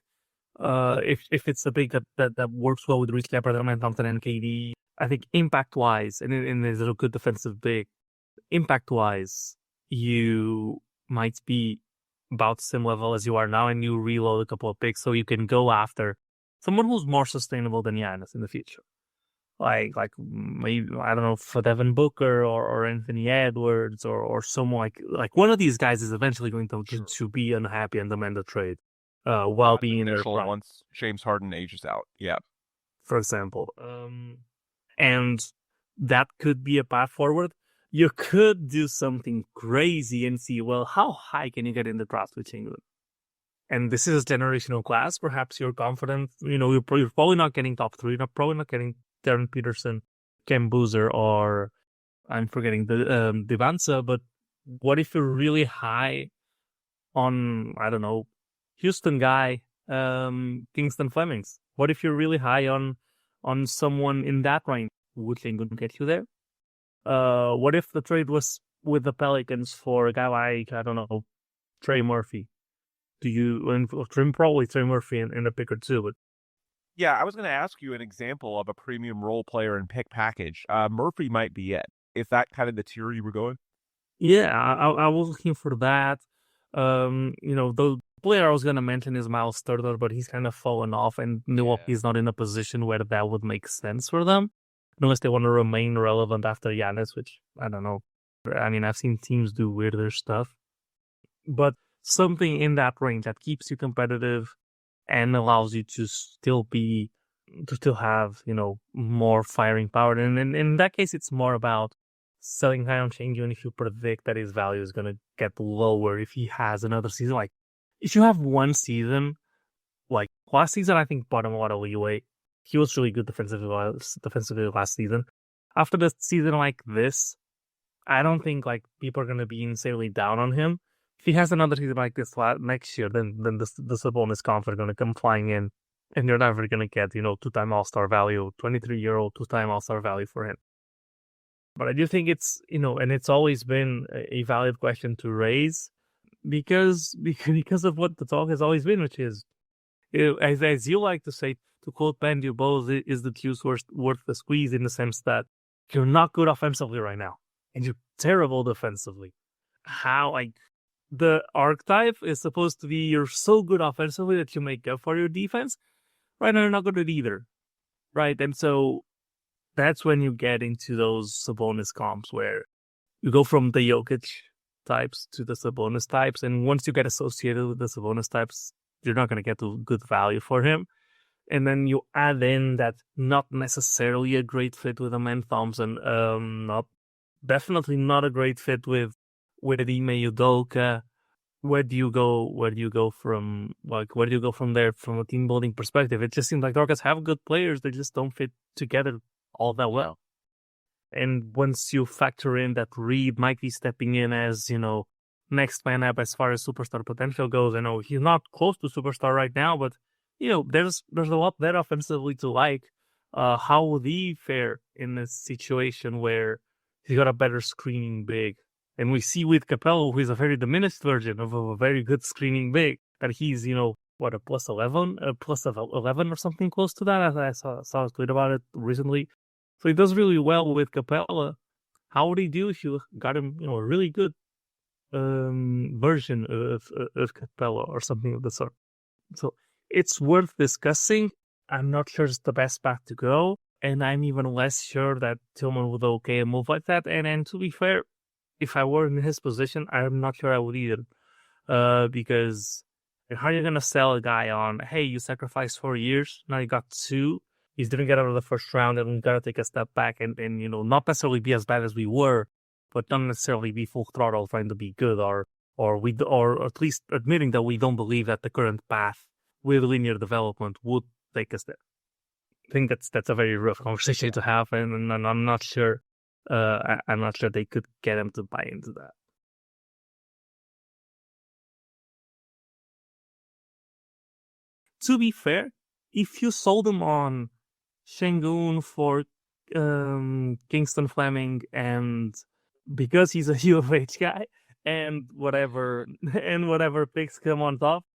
Speaker 2: If it's a big that works well with Reese Leopard, Thompson, and KD, I think impact wise, and is a good defensive big, impact wise, you might be about the same level as you are now, and you reload a couple of picks so you can go after someone who's more sustainable than Giannis in the future. Like maybe, I don't know, for Devin Booker or Anthony Edwards or someone like one of these guys is eventually going to be unhappy and demand a trade. While being there
Speaker 3: once James Harden ages out, yeah,
Speaker 2: for example, and that could be a path forward. You could do something crazy and see, well, how high can you get in the draft with Sengun? And this is a generational class. Perhaps you're confident. You're probably not getting top 3. You're probably not getting Darren Peterson, Kem Boozer, or I'm forgetting the Devanza. But what if you're really high on, I don't know, Houston guy, Kingston Flemings? What if you're really high on someone in that range? Would Sengun get you there? What if the trade was with the Pelicans for a guy like, I don't know, Trey Murphy? Probably Trey Murphy in a pick or two, but
Speaker 3: yeah, I was going to ask you an example of a premium role player and pick package. Murphy might be it. Is that kind of the tier you were going?
Speaker 2: Yeah, I was looking for that. The player I was going to mention is Miles Turner, but he's kind of fallen off, and Milwaukee's not in a position where that would make sense for them, unless they want to remain relevant after Giannis, which I don't know. I mean, I've seen teams do weirder stuff, but something in that range that keeps you competitive and allows you to still have, more firing power. And in that case, it's more about selling high on Sengun if you predict that his value is going to get lower if he has another season. Like, if you have one season, like last season, I think bought him a lot of leeway. He was really good defensively last season. After the season like this, I don't think like people are going to be insanely down on him. If he has another season like this next year, then the Sabonis comp are going to come flying in, and you're never going to get 2-time All-Star value, 23-year-old 2-time All-Star value for him. But I do think it's, and it's always been a valid question to raise because of what the talk has always been, which is, as you like to say, to quote Ben DuBose, is the juice worth the squeeze, in the sense that you're not good offensively right now and you're terrible defensively. The archetype is supposed to be you're so good offensively that you make up for your defense. Right now, you're not good at either. Right? And so that's when you get into those Sabonis comps where you go from the Jokic types to the Sabonis types. And once you get associated with the Sabonis types, you're not going to get a good value for him. And then you add in that not necessarily a great fit with Amen Thompson, definitely not a great fit with Ime Udoka. Where do you go from there from a team building perspective? It just seems like the Rockets have good players, they just don't fit together all that well. And once you factor in that Reed might be stepping in as, next man up as far as superstar potential goes, I know he's not close to superstar right now, but there's a lot there offensively to like. How would he fare in a situation where he's got a better screening big? And we see with Capello, who is a very diminished version of a very good screening big, that he's, a plus 11 or something close to that. I saw a tweet about it recently. So he does really well with Capella. How would he do if you got him, a really good version of Capella or something of the sort? So it's worth discussing. I'm not sure it's the best path to go, and I'm even less sure that Tillman would okay a move like that. And to be fair, if I were in his position, I'm not sure I would either. Because how are you going to sell a guy on, hey, you sacrificed 4 years, now you got 2, he didn't get out of the first round, and we got to take a step back and not necessarily be as bad as we were, but not necessarily be full throttle trying to be good, or at least admitting that we don't believe that the current path with linear development would take us there. I think that's a very rough conversation to have, and I'm not sure. I'm not sure they could get him to buy into that. To be fair, if you sold him on Sengun for Kingston Fleming, and because he's a U of H guy, and whatever picks come on top,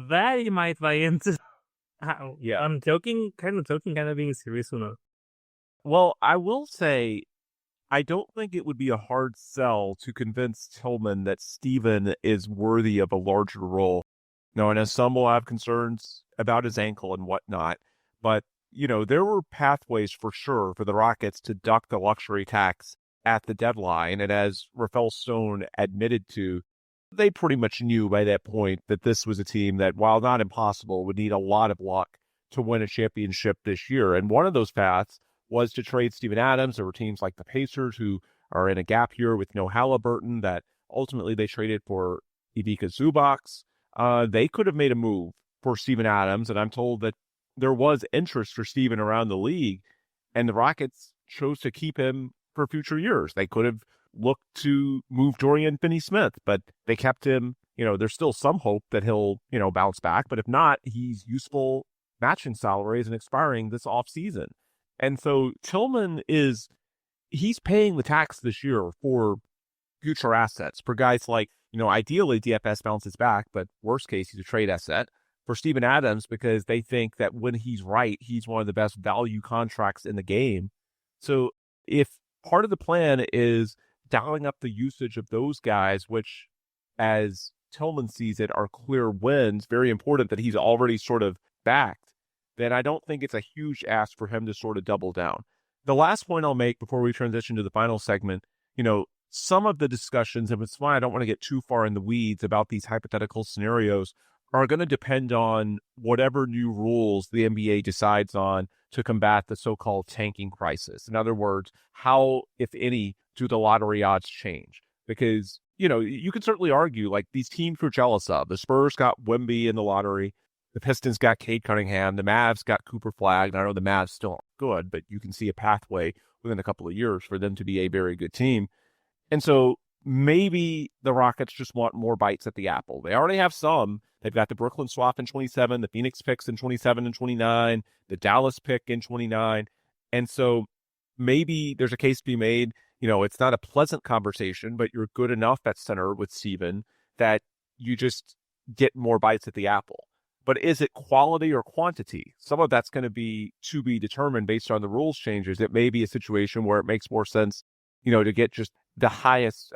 Speaker 2: that he might buy into.
Speaker 3: Yeah.
Speaker 2: I'm joking, kind of being serious or not.
Speaker 3: Well, I will say, I don't think it would be a hard sell to convince Tillman that Steven is worthy of a larger role. Now, I know some will have concerns about his ankle and whatnot, but, there were pathways for sure for the Rockets to duck the luxury tax at the deadline. And as Rafael Stone admitted to, they pretty much knew by that point that this was a team that, while not impossible, would need a lot of luck to win a championship this year. And one of those paths was to trade Steven Adams. There were teams like the Pacers who are in a gap year with no Halliburton that ultimately they traded for Ivica Zubac. They could have made a move for Steven Adams, and I'm told that there was interest for Steven around the league, and the Rockets chose to keep him for future years. They could have looked to move Dorian Finney-Smith, but they kept him. There's still some hope that he'll, bounce back, but if not, he's useful matching salaries and expiring this offseason. And so Tillman he's paying the tax this year for future assets for guys like, ideally DFS bounces back, but worst case, he's a trade asset for Steven Adams because they think that when he's right, he's one of the best value contracts in the game. So if part of the plan is dialing up the usage of those guys, which as Tillman sees it are clear wins, very important that he's already sort of backed, then I don't think it's a huge ask for him to sort of double down. The last point I'll make before we transition to the final segment, some of the discussions, and it's why I don't want to get too far in the weeds about these hypothetical scenarios, are going to depend on whatever new rules the NBA decides on to combat the so-called tanking crisis. In other words, how, if any, do the lottery odds change? Because, you could certainly argue, like, these teams we're jealous of. The Spurs got Wemby in the lottery. The Pistons got Cade Cunningham. The Mavs got Cooper Flagg. And I know the Mavs still aren't good, but you can see a pathway within a couple of years for them to be a very good team. And so maybe the Rockets just want more bites at the apple. They already have some. They've got the Brooklyn swap in 27, the Phoenix picks in 27 and 29, the Dallas pick in 29. And so maybe there's a case to be made it's not a pleasant conversation, but you're good enough at center with Steven that you just get more bites at the apple. But is it quality or quantity? Some of that's going to be determined based on the rules changes. It may be a situation where it makes more sense, to get just the highest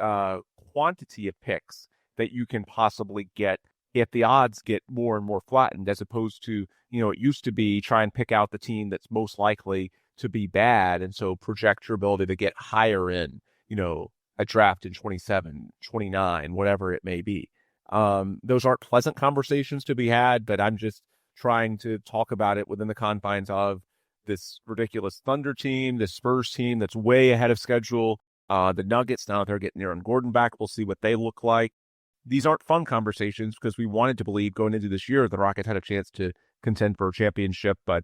Speaker 3: quantity of picks that you can possibly get if the odds get more and more flattened, as opposed to, it used to be try and pick out the team that's most likely to be bad. And so project your ability to get higher in, a draft in 27, 29, whatever it may be. Those aren't pleasant conversations to be had, but I'm just trying to talk about it within the confines of this ridiculous Thunder team, this Spurs team that's way ahead of schedule. The Nuggets, now they're getting Aaron Gordon back. We'll see what they look like. These aren't fun conversations because we wanted to believe going into this year the Rockets had a chance to contend for a championship, but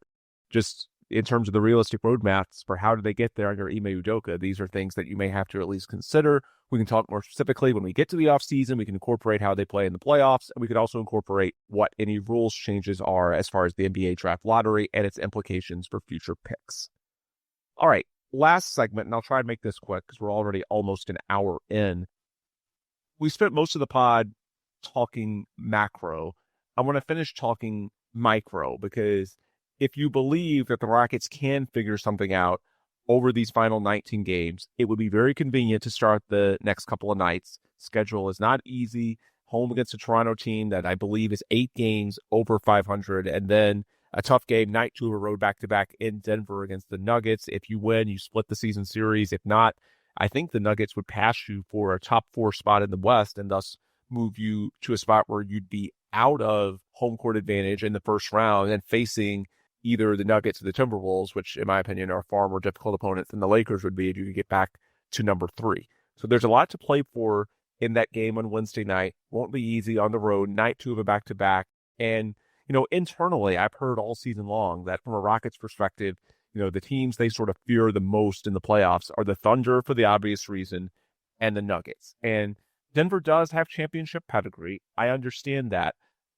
Speaker 3: just in terms of the realistic roadmaps for how do they get there under Ime Udoka, these are things that you may have to at least consider. We can talk more specifically when we get to the offseason. We can incorporate how they play in the playoffs, and we could also incorporate what any rules changes are as far as the NBA draft lottery and its implications for future picks. All right, last segment, and I'll try and make this quick because we're already almost an hour in. We spent most of the pod talking macro. I want to finish talking micro because if you believe that the Rockets can figure something out over these final 19 games, it would be very convenient to start the next couple of nights. Schedule is not easy. Home against a Toronto team that I believe is 8 games over 500, and then a tough game, night 2 of a road back-to-back in Denver against the Nuggets. If you win, you split the season series. If not, I think the Nuggets would pass you for a top 4 spot in the West and thus move you to a spot where you'd be out of home court advantage in the first round and facing either the Nuggets or the Timberwolves, which in my opinion are far more difficult opponents than the Lakers would be if you could get back to number 3. So there's a lot to play for in that game on Wednesday night. Won't be easy on the road, night 2 of a back-to-back. And, internally, I've heard all season long that from a Rockets perspective, the teams they sort of fear the most in the playoffs are the Thunder for the obvious reason and the Nuggets. And Denver does have championship pedigree. I understand that.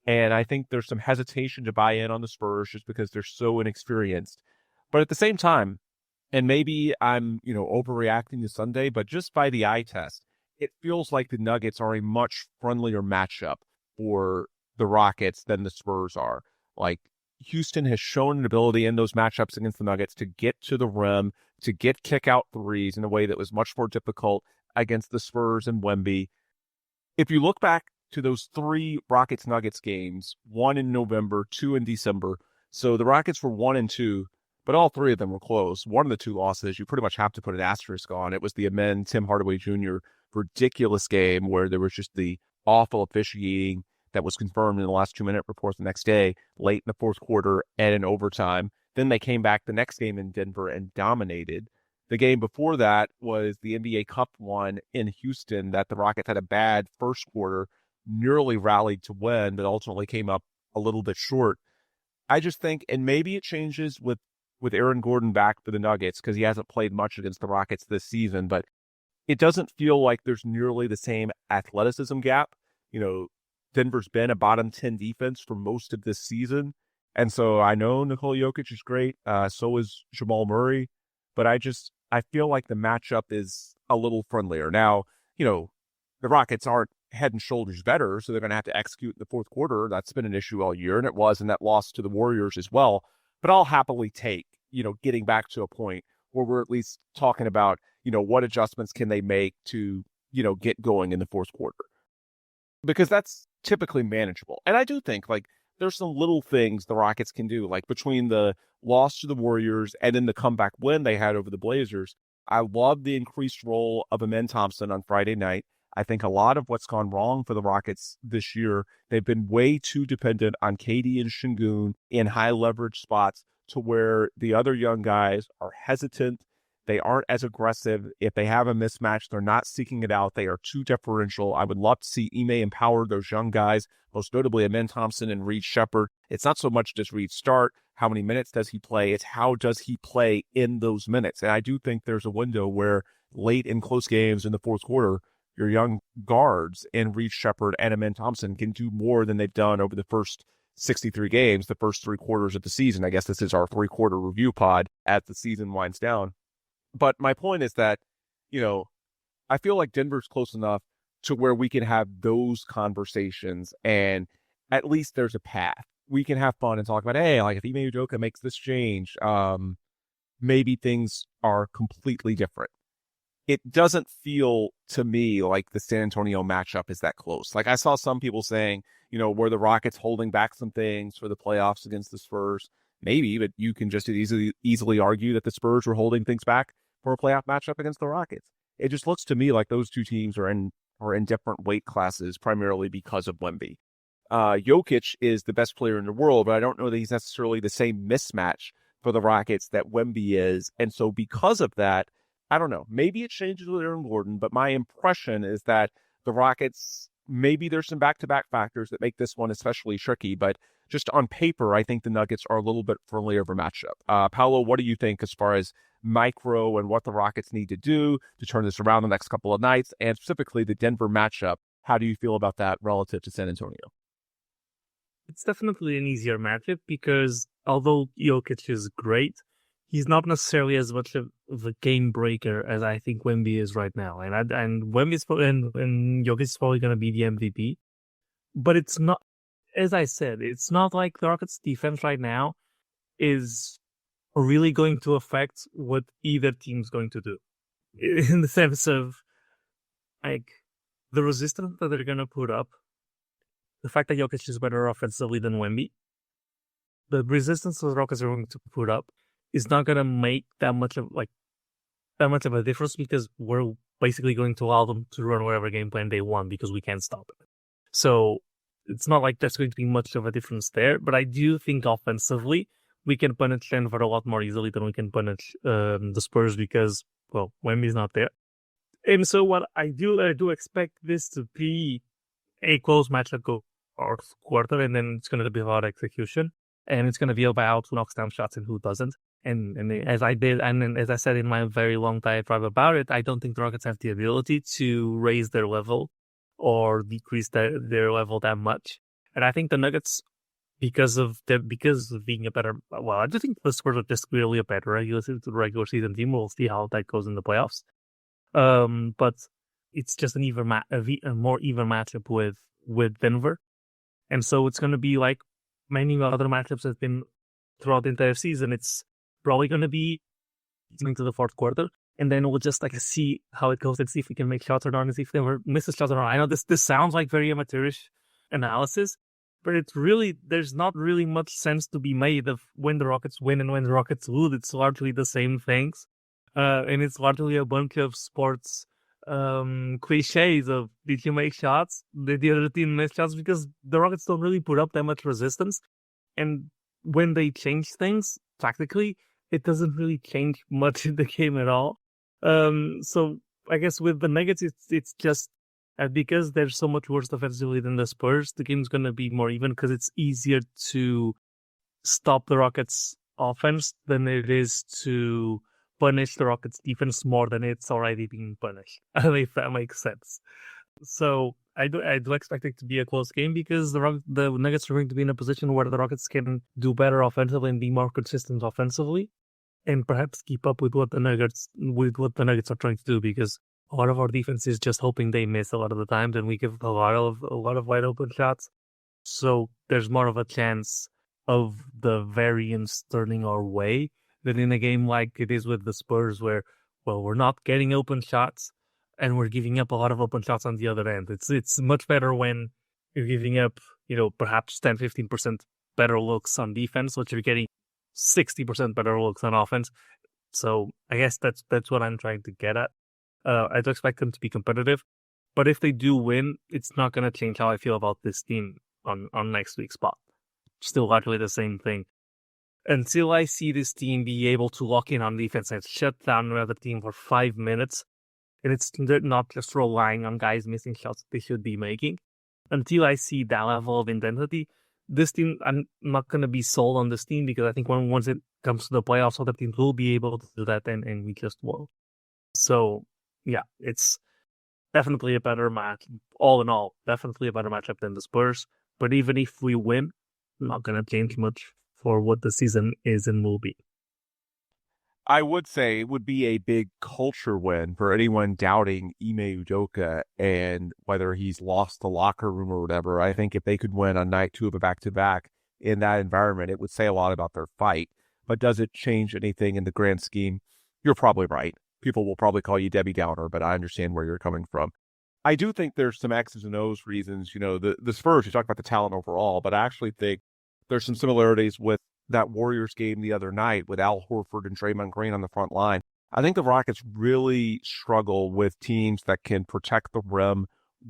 Speaker 3: And I think there's some hesitation to buy in on the Spurs just because they're so inexperienced. But at the same time, and maybe I'm, overreacting to Sunday, but just by the eye test, it feels like the Nuggets are a much friendlier matchup for the Rockets than the Spurs are. Like, Houston has shown an ability in those matchups against the Nuggets to get to the rim, to get kick-out threes in a way that was much more difficult against the Spurs and Wemby. If you look back to those 3 Rockets-Nuggets games, 1 in November, 2 in December, so the Rockets were 1-2, but all 3 of them were close. One of the 2 losses, you pretty much have to put an asterisk on. It was the Amen Tim Hardaway Jr. ridiculous game where there was just the awful officiating that was confirmed in the last 2-minute report the next day, late in the fourth quarter and in overtime. Then they came back the next game in Denver and dominated. The game before that was the NBA Cup one in Houston that the Rockets had a bad first quarter, nearly rallied to win, but ultimately came up a little bit short. I just think, and maybe it changes with Aaron Gordon back for the Nuggets because he hasn't played much against the Rockets this season, but it doesn't feel like there's nearly the same athleticism gap. Denver's been a bottom 10 defense for most of this season. And so I know Nikola Jokic is great. So is Jamal Murray. But I feel like the matchup is a little friendlier. Now, the Rockets aren't head and shoulders better, so they're going to have to execute in the fourth quarter. That's been an issue all year, and it was in that loss to the Warriors as well. But I'll happily take, getting back to a point where we're at least talking about, what adjustments can they make to, get going in the fourth quarter. Because that's typically manageable. And I do think, there's some little things the Rockets can do, like between the loss to the Warriors and then the comeback win they had over the Blazers. I love the increased role of Amen Thompson on Friday night. I think a lot of what's gone wrong for the Rockets this year, they've been way too dependent on KD and Sengun in high leverage spots to where the other young guys are hesitant. They aren't as aggressive. If they have a mismatch, they're not seeking it out. They are too differential. I would love to see Ime empower those young guys, most notably Amen Thompson and Reed Shepherd. It's not so much does Reed start, how many minutes does he play, it's how does he play in those minutes. And I do think there's a window where late in close games in the fourth quarter, your young guards in Reed Shepherd and Amen Thompson can do more than they've done over the first 63 games, the first 3 quarters of the season. I guess this is our 3-quarter review pod as the season winds down. But my point is that I feel like Denver's close enough to where we can have those conversations and at least there's a path. We can have fun and talk about, hey, like if Ime Udoka makes this change, maybe things are completely different. It doesn't feel to me like the San Antonio matchup is that close. Like I saw some people saying, were the Rockets holding back some things for the playoffs against the Spurs? Maybe, but you can just easily argue that the Spurs were holding things back for a playoff matchup against the Rockets. It just looks to me like those two teams are in different weight classes, primarily because of Wemby. Jokic is the best player in the world, but I don't know that he's necessarily the same mismatch for the Rockets that Wemby is. And so because of that, I don't know. Maybe it changes with Aaron Gordon, but my impression is that the Rockets, maybe there's some back-to-back factors that make this one especially tricky, but just on paper, I think the Nuggets are a little bit friendlier of a matchup. Paulo, what do you think as far as micro and what the Rockets need to do to turn this around the next couple of nights, and specifically the Denver matchup? How do you feel about that relative to San Antonio?
Speaker 2: It's definitely an easier matchup because although Jokic is great, he's not necessarily as much of a game breaker as I think Wemby is right now. And Wemby's and Jokic is probably going to be the MVP. But it's not, as I said, it's not like the Rockets' defense right now is really going to affect what either team's going to do. In the sense of, like, the resistance that they're going to put up, the fact that Jokic is better offensively than Wemby, the resistance the Rockets are going to put up is not going to make that much of a difference because we're basically going to allow them to run whatever game plan they want because we can't stop it. So it's not like there's going to be much of a difference there, but I do think offensively we can punish Denver a lot more easily than we can punish the Spurs because, well, Wemby's not there. And so what I do expect this to be a close matchup go fourth quarter, and then it's going to be about execution, and it's going to be about who knocks down shots and who doesn't. And as I said in my very long diatribe about it, I don't think the Rockets have the ability to raise their level or decrease their level that much. And I think the Nuggets, because of being a better, well, I do think the Spurs are just really a better regular season team. We'll see how that goes in the playoffs. But it's just a more even matchup with Denver, and so it's going to be like many other matchups have been throughout the entire season. It's probably going to be into the fourth quarter, and then we'll just see how it goes and see if we can make shots or not, and see if Denver misses shots or not. I know this sounds like very amateurish analysis, but it's really there's not really much sense to be made of when the Rockets win and when the Rockets lose. It's largely the same things, and it's largely a bunch of sports cliches of did you make shots? Did the other team make shots? Because the Rockets don't really put up that much resistance, and when they change things tactically, it doesn't really change much in the game at all. So I guess with the Nuggets, it's just because they're so much worse defensively than the Spurs, the game's gonna be more even because it's easier to stop the Rockets' offense than it is to punish the Rockets' defense more than it's already being punished. If that makes sense. So I do expect it to be a close game because the Nuggets are going to be in a position where the Rockets can do better offensively and be more consistent offensively, and perhaps keep up with what the Nuggets are trying to do. Because a lot of our defense is just hoping they miss a lot of the times, and we give a lot of wide open shots. So there's more of a chance of the variance turning our way than in a game like it is with the Spurs, where, well, we're not getting open shots and we're giving up a lot of open shots on the other end. It's much better when you're giving up, perhaps 10-15% better looks on defense, but you're getting 60% better looks on offense. So I guess that's what I'm trying to get at. I do expect them to be competitive, but if they do win, it's not going to change how I feel about this team on next week's spot. Still largely the same thing. Until I see this team be able to lock in on defense and shut down another team for 5 minutes, and it's not just relying on guys missing shots they should be making. Until I see that level of intensity, this team, I'm not going to be sold on this team because I think once it comes to the playoffs, other teams will be able to do that, and we just won't. So, yeah, it's definitely a better match. All in all, definitely a better matchup than the Spurs. But even if we win, not going to change much for what the season is and will be.
Speaker 3: I would say it would be a big culture win for anyone doubting Ime Udoka and whether he's lost the locker room or whatever. I think if they could win on night 2 of a back-to-back in that environment, it would say a lot about their fight. But does it change anything in the grand scheme? You're probably right. People will probably call you Debbie Downer, but I understand where you're coming from. I do think there's some X's and O's reasons. The Spurs, you talk about the talent overall, but I actually think there's some similarities with that Warriors game the other night with Al Horford and Draymond Green on the front line. I think the Rockets really struggle with teams that can protect the rim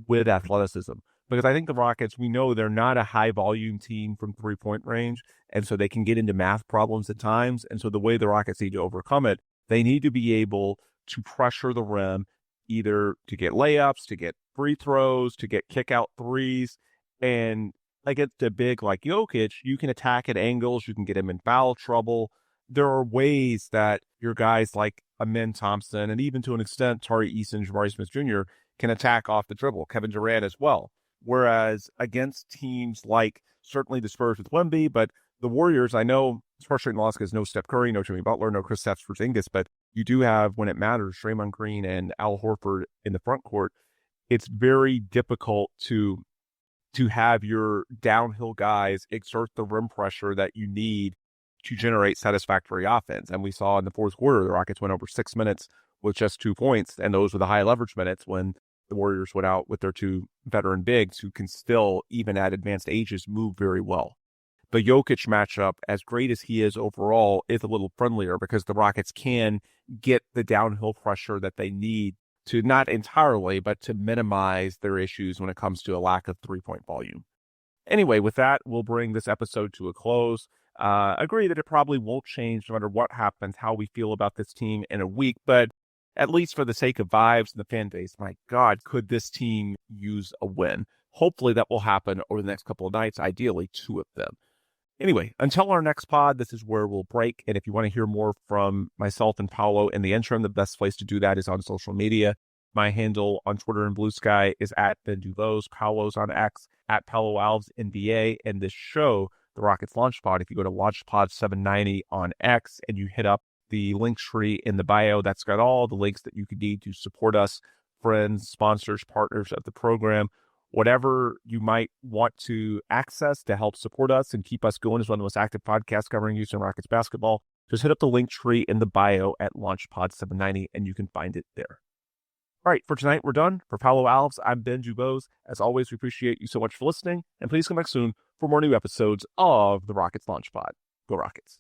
Speaker 3: with athleticism. Because I think the Rockets, we know they're not a high-volume team from three-point range, and so they can get into math problems at times. And so the way the Rockets need to overcome it, they need to be able to pressure the rim, either to get layups, to get free throws, to get kick-out threes, and against a big like Jokic, you can attack at angles, you can get him in foul trouble. There are ways that your guys like Amen Thompson and even to an extent Tari Eason, Jabari Smith Jr. can attack off the dribble, Kevin Durant as well. Whereas against teams like certainly the Spurs with Wemby, but the Warriors, I know, especially in Alaska, is no Steph Curry, no Jimmy Butler, no Kristaps Porzingis, but you do have, when it matters, Draymond Green and Al Horford in the front court. It's very difficult to have your downhill guys exert the rim pressure that you need to generate satisfactory offense. And we saw in the fourth quarter, the Rockets went over 6 minutes with just 2 points, and those were the high leverage minutes when the Warriors went out with their 2 veteran bigs who can still, even at advanced ages, move very well. The Jokic matchup, as great as he is overall, is a little friendlier because the Rockets can get the downhill pressure that they need to not entirely, but to minimize their issues when it comes to a lack of three-point volume. Anyway, with that, we'll bring this episode to a close. Agree that it probably won't change no matter what happens, how we feel about this team in a week, but at least for the sake of vibes and the fan base, my God, could this team use a win? Hopefully that will happen over the next couple of nights, ideally 2 of them. Anyway, until our next pod, this is where we'll break. And if you want to hear more from myself and Paulo in the interim, the best place to do that is on social media. My handle on Twitter and Blue Sky is at Ben DuBose. Paulo's on X at Paulo Alves NBA. And this show, the Rockets Launch Pod, if you go to LaunchPod790 on X and you hit up the link tree in the bio, that's got all the links that you could need to support us, friends, sponsors, partners of the program. Whatever you might want to access to help support us and keep us going as one of the most active podcasts covering Houston Rockets basketball, just hit up the link tree in the bio at LaunchPod790 and you can find it there. All right, for tonight, we're done. For Paulo Alves, I'm Ben DuBose. As always, we appreciate you so much for listening, and please come back soon for more new episodes of the Rockets Launch Pod. Go Rockets.